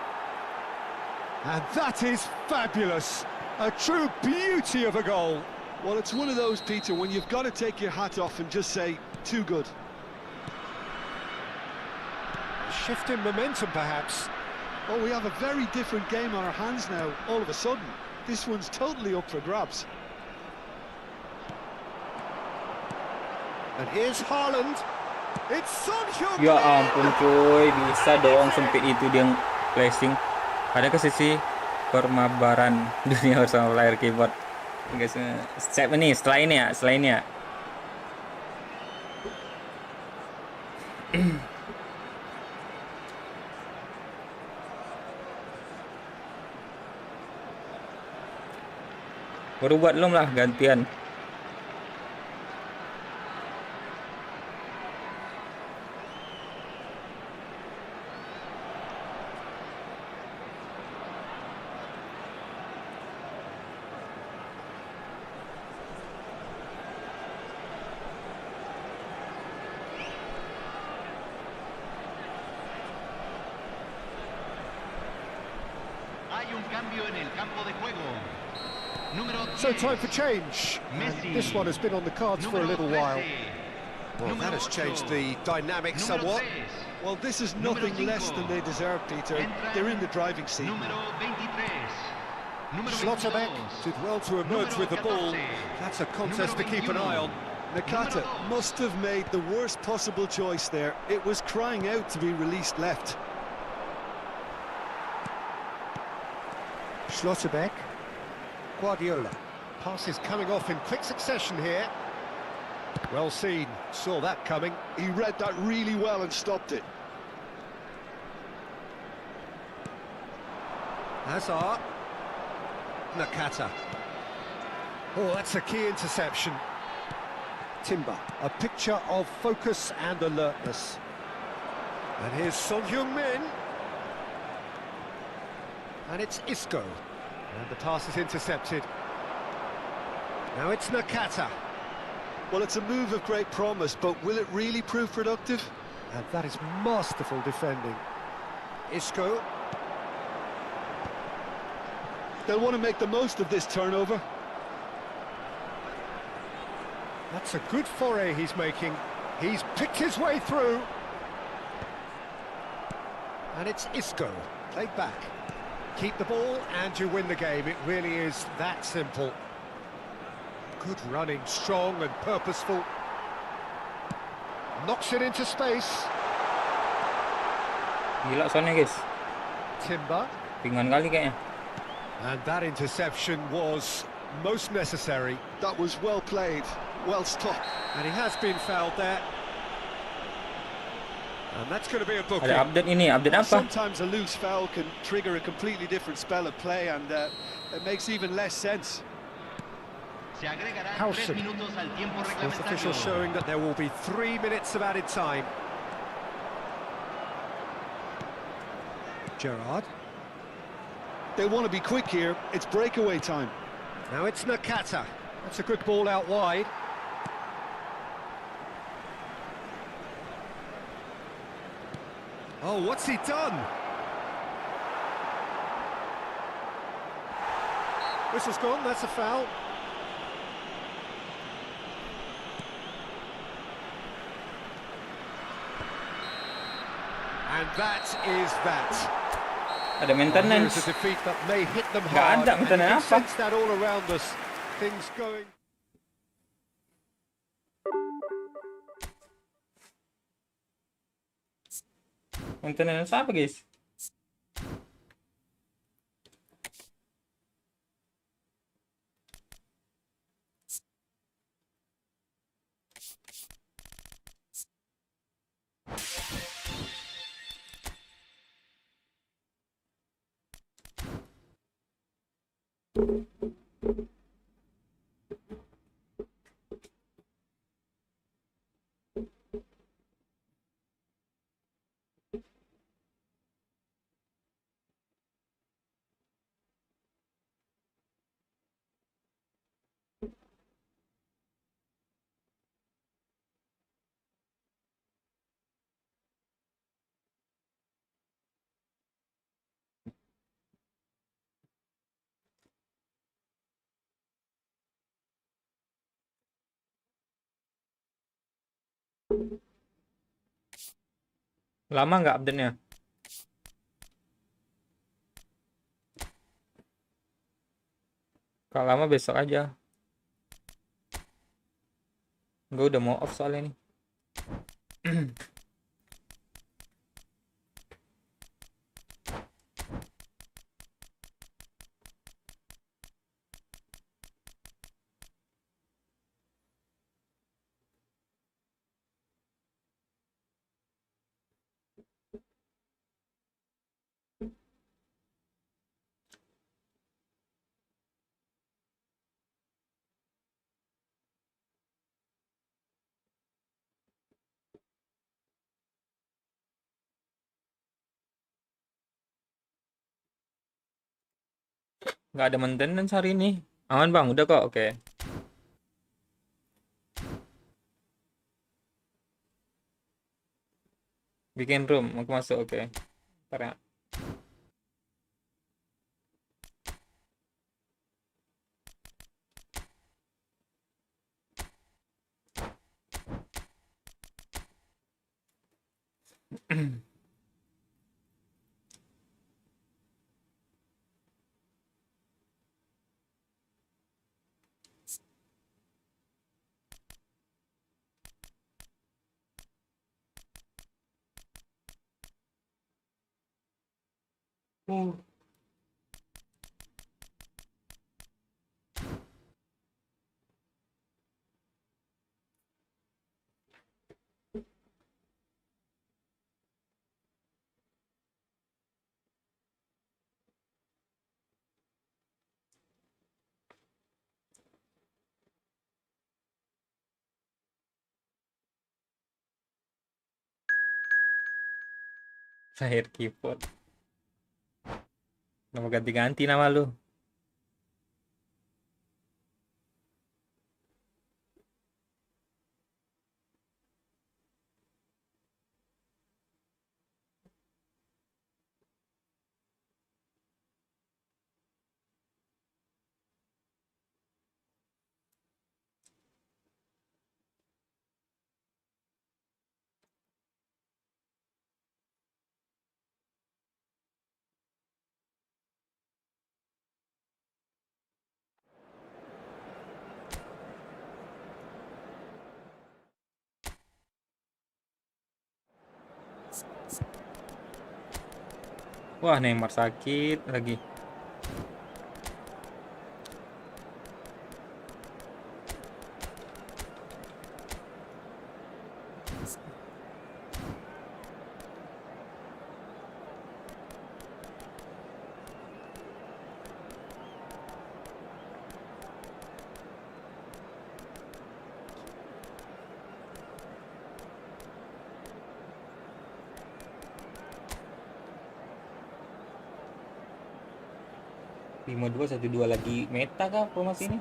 And that is fabulous. A true beauty of a goal. Well, it's one of those, Peter, when you've got to take your hat off and just say, too good. Shift in momentum, perhaps. Oh, we have a very different game on our hands now, all of a sudden. This one's totally up for grabs. And here's Haaland. It's Son Heung-min. Ya ampun cuy, bisa dong sempit itu dia flashing. Ada ke sisi permabaran dunia bersama layar keyboard. Guys, step ini setelah ini ya. Baru buat belum lah gantian. Hay un cambio en el campo de juego. Número 10. So time for change. Messi. And this one has been on the cards for a Número little 13. while. Well, Número that has 8. changed the dynamic Número somewhat. 3. Well, this is Número nothing less 5. than they deserve, Peter. Entra They're in the driving seat. Número 23. Número Schlotterbeck 22. did well to emerge Número with the ball. 14. That's a contest to keep an eye on. Nakata must have made the worst possible choice there. It was crying out to be released left. Schlotterbeck. Guardiola. Passes coming off in quick succession here. Well seen. Saw that coming. He read that really well and stopped it. Hazard. Nakata. Oh, that's a key interception. Timber. A picture of focus and alertness. And here's Son Heung-min. And it's Isco. And the pass is intercepted. Now it's Nakata. Well, it's a move of great promise, but will it really prove productive? And that is masterful defending. Isco. They'll want to make the most of this turnover. That's a good foray he's making. He's picked his way through. And it's Isco. Played back. Keep the ball and you win the game. It really is that simple. Good running, strong and purposeful. Knocks it into space. Gila soalnya guys. Timber. Ringan kali kayaknya. And that interception was most necessary. That was well played, well stopped. And he has been fouled there. And that's going to be a booking. Ada update ini, update apa? Sometimes a loose foul can trigger a completely different spell of play, and it makes even less sense. Se agregarán 3 Howson. minutos al tiempo Fourth official reglamentario. showing that there will be 3 minutes of added time. Gerrard. They want to be quick here. It's breakaway time. Now it's Nakata. That's a good ball out wide. Oh, what's he done? Whistle's gone, that's a foul. And that is that. Ada Oh, here's maintenance. a defeat that may hit them Nggak hard. ada And you maintenance can apa? sense that all around us. Things going... Maintenance apa guys? Lama nggak update-nya? Kalau lama besok aja. Gue udah mau off soalnya nih. Nggak ada maintenance hari ini. Aman bang, udah kok, oke. Bikin room, aku masuk, oke. Ntar ya. Lahir keyboard. Nama ganti-ganti nama lu. Wah, Neymar sakit lagi. Lima dua satu dua lagi meta kah formasi ini?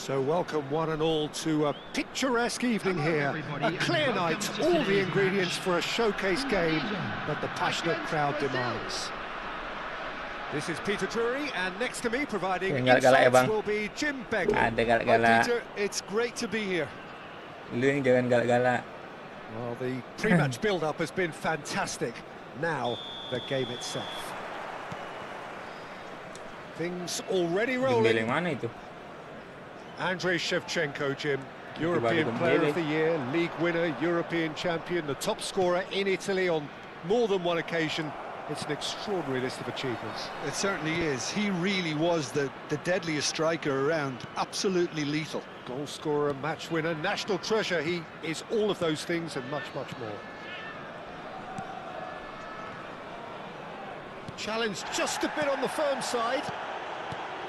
So welcome one and all to a picturesque evening here. A clear night, all the ingredients for a showcase game that the passionate crowd demands. This is Peter Drury, and next to me providing insights will be Jim Begg. Ada Hi, galak-galak. Peter, it's great to be here. Lu yang jangan galak-galak. Well, the pre-match build-up has been fantastic. Now, the game itself. Things already Dembele rolling. yang mana itu? Andrei Shevchenko, Jim, European Player of the Year, league winner, European champion, the top scorer in Italy on more than one occasion. It's an extraordinary list of achievements. It certainly is. He really was the deadliest striker around. Absolutely lethal. Goal scorer, match winner, national treasure. He is all of those things and much, much more. Challenge just a bit on the firm side.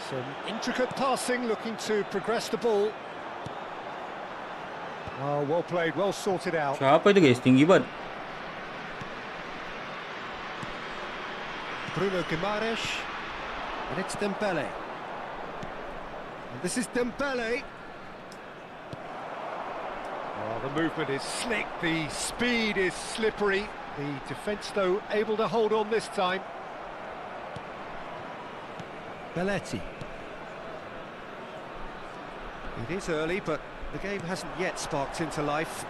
Some intricate passing, looking to progress the ball. Oh, well played, well sorted out. Siapa itu guys? Tinggi banget. Bruno Guimaraes, and it's Dembele. And this is Dembele. Oh, the movement is slick, the speed is slippery. The defence, though, able to hold on this time. Belletti. It is early, but the game hasn't yet sparked into life.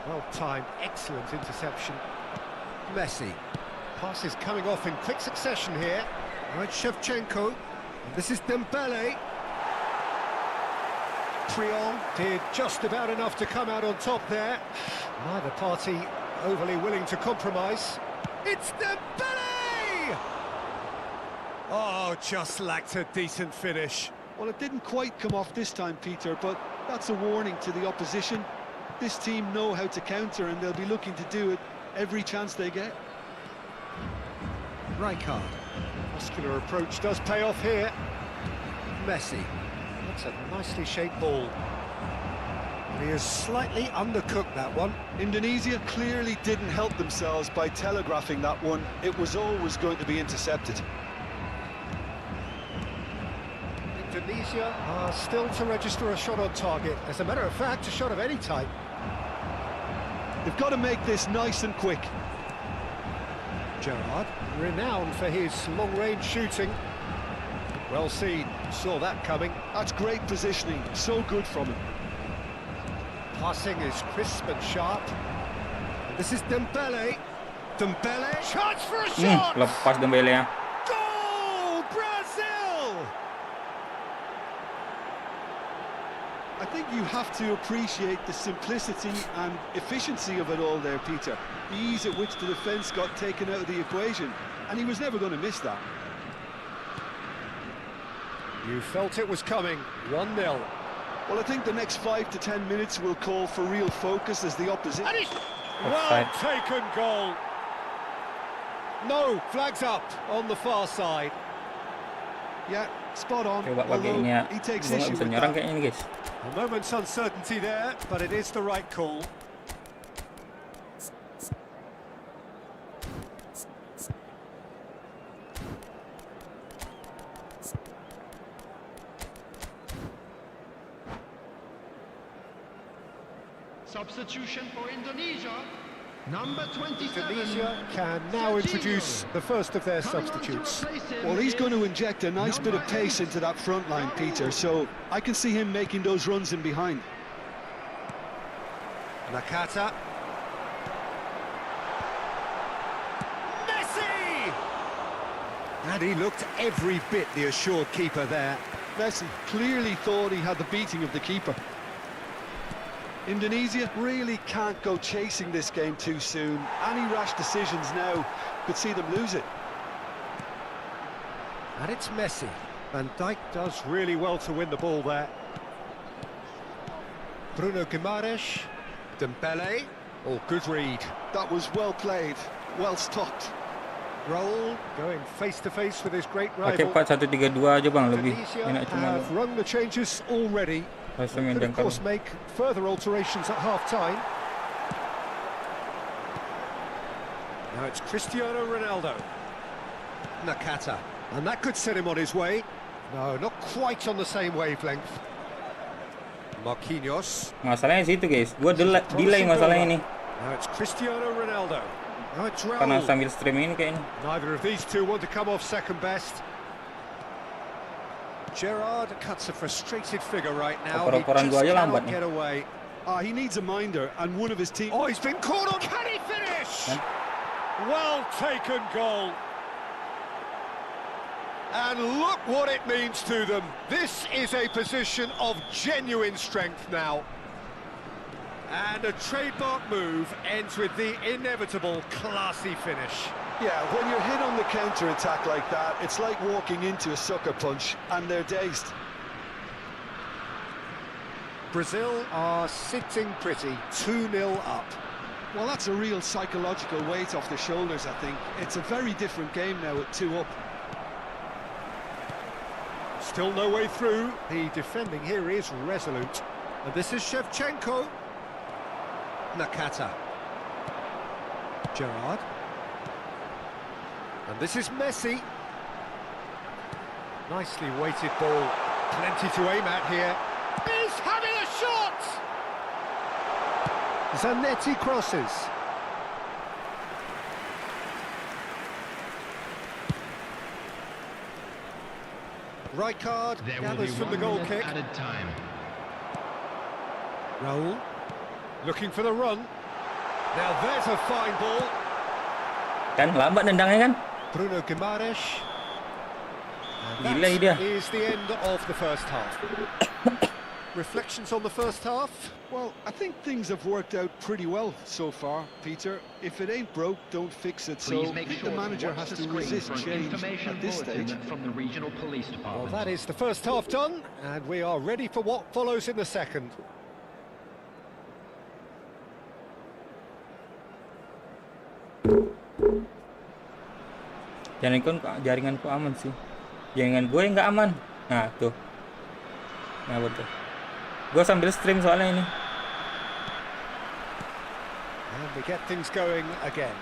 Well timed, excellent interception. Messi. Passes coming off in quick succession here. Now it's Shevchenko. And this is Dembele. Trion did just about enough to come out on top there. Neither party overly willing to compromise. It's Dembele! Oh, just lacked a decent finish. Well, it didn't quite come off this time, Peter, but that's a warning to the opposition. This team know how to counter, and they'll be looking to do it every chance they get. Rijkaard. Muscular approach does pay off here. Messi. That's a nicely shaped ball. And he has slightly undercooked that one. Indonesia clearly didn't help themselves by telegraphing that one. It was always going to be intercepted. Indonesia are still to register a shot on target. As a matter of fact, a shot of any type. They've got to make this nice and quick. Gerrard, renowned for his long-range shooting. Well seen, saw that coming. That's great positioning, so good from him. Passing is crisp and sharp. And this is Dembele. Dembele, chance for a shot! Lepas Dembele ya. Goal, Brazil! I think you have to appreciate the simplicity and efficiency of it all there, Peter. The ease at which the defence got taken out of the equation, and he was never going to miss that. You felt it was coming, 1-0. Well, I think the next 5 to 10 minutes will call for real focus as the opposition... And it's well taken goal. No, flags up on the far side. Yeah, spot on. Coba Although pakainya. he takes Gua nggak issue bisa with nyerang that. kayaknya nih guys. A moment's uncertainty there, but it is the right call. Substitution for Indonesia. Number 27. Tunisia can now introduce the first of their Coming on to substitutes. replace him Well, he's going to is inject a nice bit of number pace 8. into that front line, Peter, so I can see him making those runs in behind. Nakata. Messi! And he looked every bit the assured keeper there. Messi clearly thought he had the beating of the keeper. Indonesia really can't go chasing this game too soon. Any rash decisions now could see them lose it. And it's Messi. Van Dijk does really well to win the ball there. Bruno Guimaraes. Dembele. Oh, good read. That was well played, well stopped. Raul going face-to-face with his great Pakai rival. 4-1-3-2 aja bang, lebih Tunisia enak cuma have rung the changes already. rasa main Could of jangkau. course make further alterations at half-time. Now it's Cristiano Ronaldo. Nakata. And that could set him on his way. No, not quite on the same wavelength. Marquinhos. Masalahnya situ guys, gua delay Promising masalahnya build-up. ini Now it's Cristiano Ronaldo. Now it's karena Raul. sambil stream ini kayaknya. Neither of these two want to come off second best. Gerrard cuts a frustrated figure right now. He Oper-operan just gua aja cannot lambat nih. get away. He needs a minder, and one of his team... Oh, he's been caught on. Can he finish? Huh? Well taken goal. And look what it means to them. This is a position of genuine strength now. And a trademark move ends with the inevitable classy finish. Yeah, when you're hit on the counter-attack like that, it's like walking into a sucker punch, and they're dazed. Brazil are sitting pretty, 2-0 up. Well, that's a real psychological weight off the shoulders, I think. It's a very different game now at 2 up. Still no way through. The defending here is resolute. And this is Shevchenko. Nakata. Gerrard. And this is Messi. Nicely weighted ball. Plenty to aim at here. He's having a shot! Zanetti crosses. Rijkaard There will be gathers from the 1 goal minute kick. added time. Raul looking for the run. Now there's a fine ball. Kan lambat nendangnya kan? Bruno Guimaraes. And Delay dia. that is the end of the first half. Reflections on the first half? Well, I think things have worked out pretty well so far, Peter. If it ain't broke, don't fix it. So Please I make think sure the manager watch has the to screen resist for an change information at this bulletin stage. from the regional police Well, department. that is the first half done, and we are ready for what follows in the second. Jaringanku aman sih. Jaringan gue yang nggak aman. Nah tuh. Nah betul. Gue sambil stream soalnya ini. And we get things going again.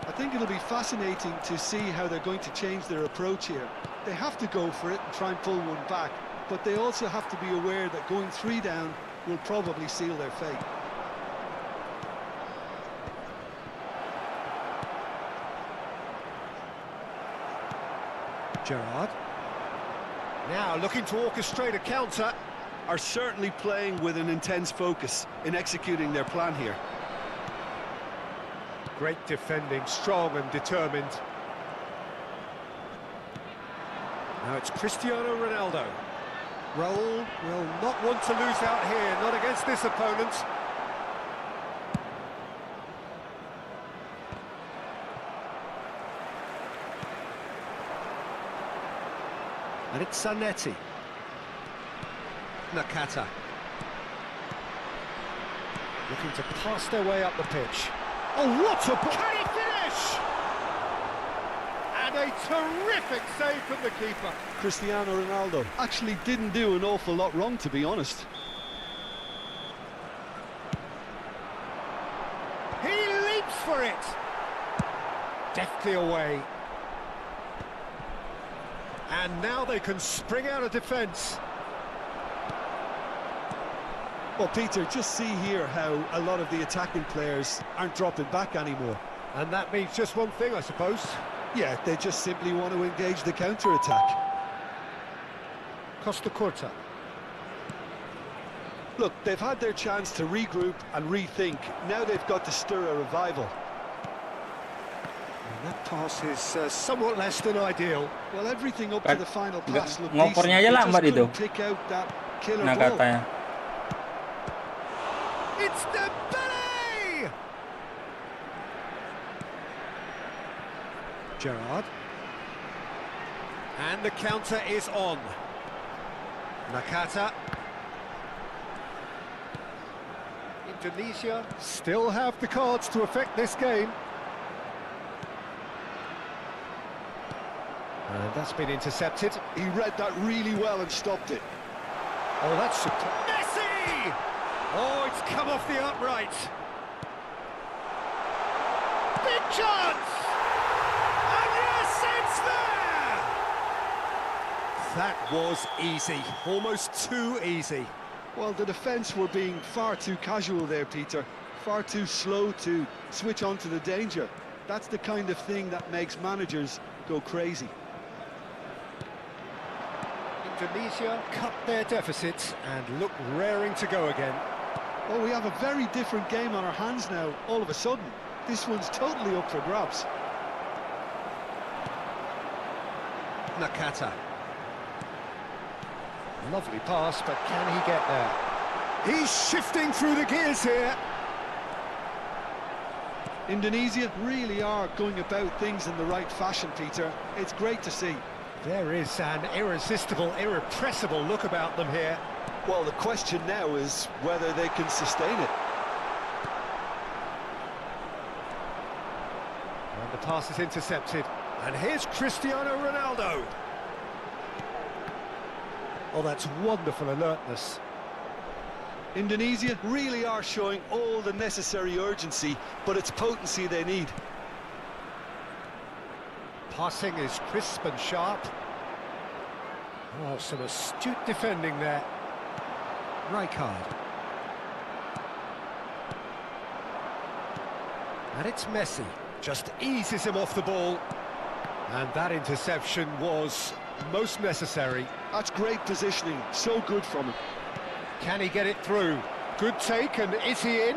I think it'll be fascinating to see how they're going to change their approach here. They have to go for it and try and pull one back, but they also have to be aware that going 3 down will probably seal their fate. Gerrard. Now looking to orchestrate a counter. Are certainly playing with an intense focus in executing their plan here. Great defending, strong and determined. Now it's Cristiano Ronaldo. Raul will not want to lose out here, not against this opponent. And it's Zanetti. Nakata. Looking to pass their way up the pitch. Oh, what a... Can he finish? And a terrific save from the keeper. Cristiano Ronaldo actually didn't do an awful lot wrong, to be honest. He leaps for it. Deftly away. And now they can spring out of defence. Well, Peter, just see here how a lot of the attacking players aren't dropping back anymore. And that means just one thing, I suppose. Yeah, they just simply want to engage the counter-attack. Costa Curta. Look, they've had their chance to regroup and rethink. Now they've got to stir a revival. And that pass is somewhat less than ideal. Well, everything up to the final pass looked ngopernya decent. aja They lambat just itu. couldn't pick out that killer Nah ball. katanya. It's Dembele! Gerrard. And the counter is on. Nakata. Indonesia still have the cards to affect this game. And that's been intercepted. He read that really well and stopped it. Oh, that's Messi! Oh, it's come off the upright. Big chance! And yes, it's there! That was easy, almost too easy. Well, the defence were being far too casual there, Peter. Far too slow to switch on to the danger. That's the kind of thing that makes managers go crazy. Indonesia cut their deficit and look raring to go again. Well, we have a very different game on our hands now, all of a sudden. This one's totally up for grabs. Nakata. Lovely pass, but can he get there? He's shifting through the gears here. Indonesia really are going about things in the right fashion, Peter. It's great to see. There is an irresistible, irrepressible look about them here. Well, the question now is whether they can sustain it. And the pass is intercepted. And here's Cristiano Ronaldo. Oh, that's wonderful alertness. Indonesia really are showing all the necessary urgency, but it's potency they need. Passing is crisp and sharp. Oh, some astute defending there. Rijkaard. And it's Messi. Just eases him off the ball. And that interception was most necessary. That's great positioning, so good from him. Can he get it through? Good take, and is he in?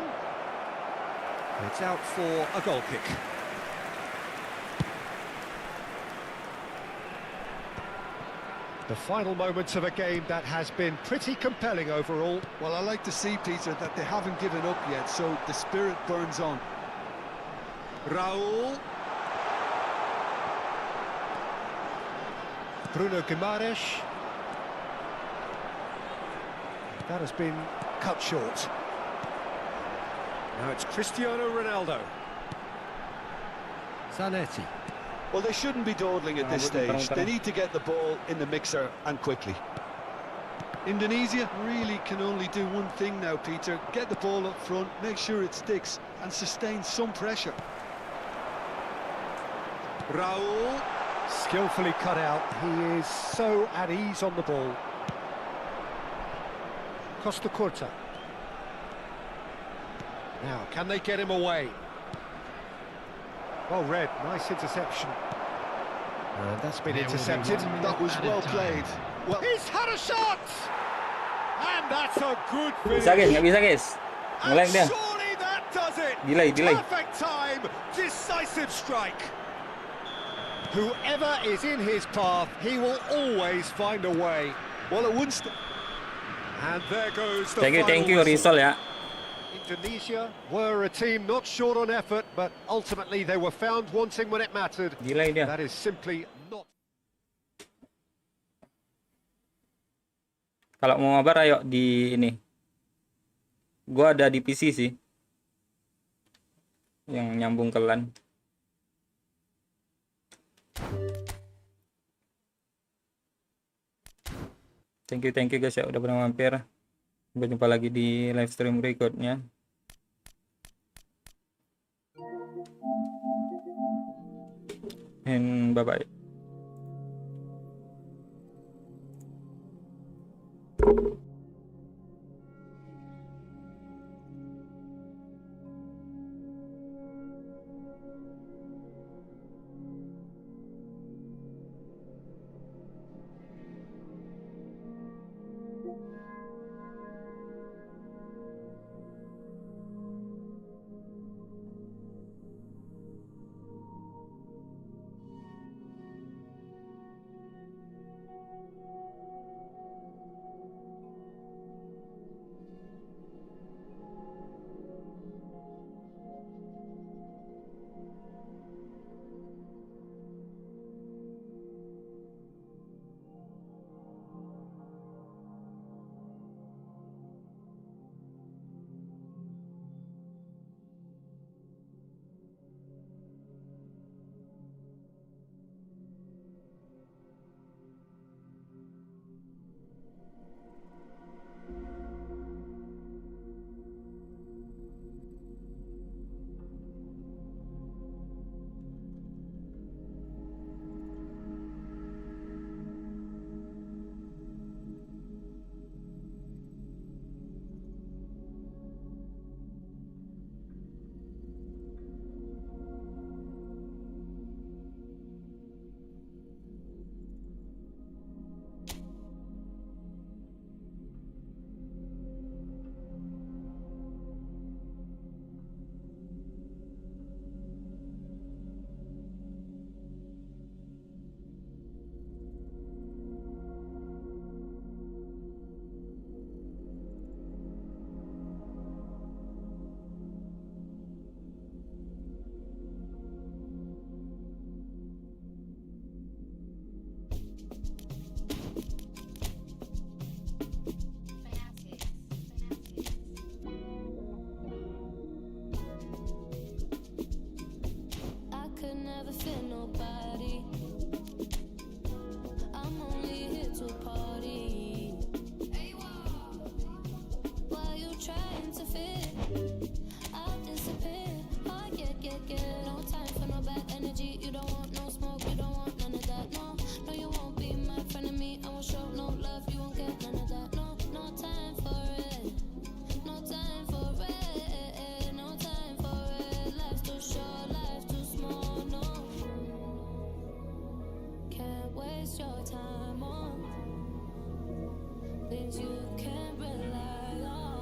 It's out for a goal kick. The final moments of a game that has been pretty compelling overall. Well, I like to see, Peter, that they haven't given up yet, so the spirit burns on. Raul. Bruno Guimaraes. That has been cut short. Now it's Cristiano Ronaldo. Zanetti. Well, they shouldn't be dawdling at this stage. They need to get the ball in the mixer and quickly. Indonesia really can only do one thing now, Peter. Get the ball up front, make sure it sticks, and sustain some pressure. Raul. Skillfully cut out. He is so at ease on the ball. Costa Curta. Now, can they get him away? Well read, nice interception. And that's been intercepted. That was well played. Well, He's had a shot! And that's a good finish. Bisa guys, nggak bisa guys. Ngelag And dia. surely that does it. Delay. Perfect time, decisive strike. Whoever is in his path, he will always find a way. well, it wouldn't... And there goes the Thank you final whistle. Rizal ya. Indonesia were a team not short on effort, but ultimately they were found wanting when it mattered. Delay dia. That is simply not. Kalau mau mabar ayo di ini. Gua ada di PC sih. Yang nyambung ke LAN. Thank you guys ya udah pernah mampir. Sampai jumpa lagi di live stream berikutnya. And bye bye. things you can rely on.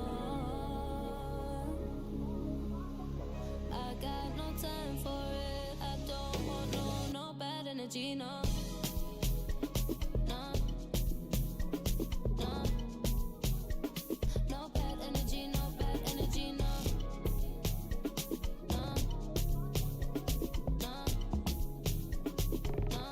I got no time for it. I don't want no bad energy, no. No, no, no bad energy, no bad energy, no. No, no, no.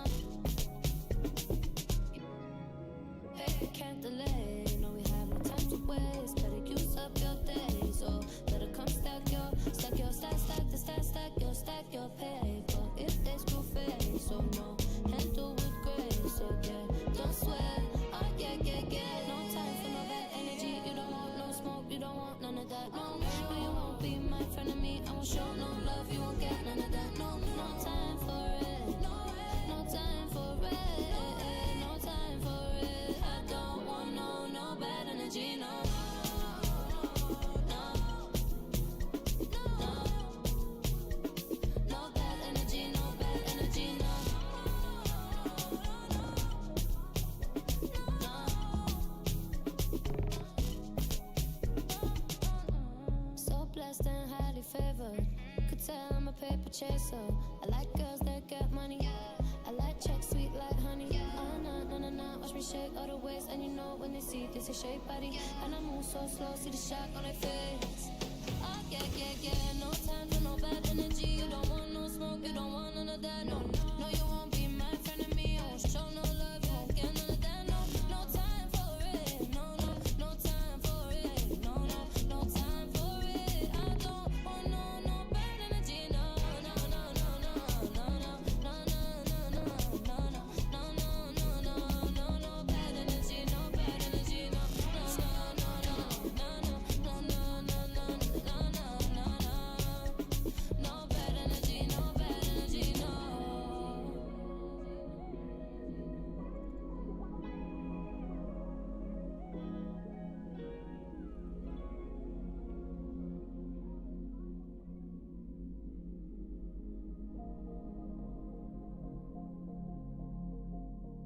Hey, can't delay. No, we have no time to waste. Better use up your days, or better come stack your stack the stack your paper. If they screw face, so no, handle with grace. So yeah, don't sweat. Oh yeah, yeah, yeah. No time for no bad energy. You don't want no smoke. You don't want none of that. No, no, you won't be my friend of me. I won't show no love. You won't get none of that. No, no time for it. No time for it. No time for it. I don't want no bad energy. No. No. No. No bad energy. No bad energy. No. No. So blessed and highly favored. Could tell I'm a paper chaser. I like girls that get money. I like checks sweet like honey. Oh no, no, no, no. Watch me shake all the ways, and you know when they see this a shape body. And I move so slow, see the shock on their face. Oh yeah, yeah, yeah. No time for no bad energy. You don't want no smoke, you don't want none of that. No, no, you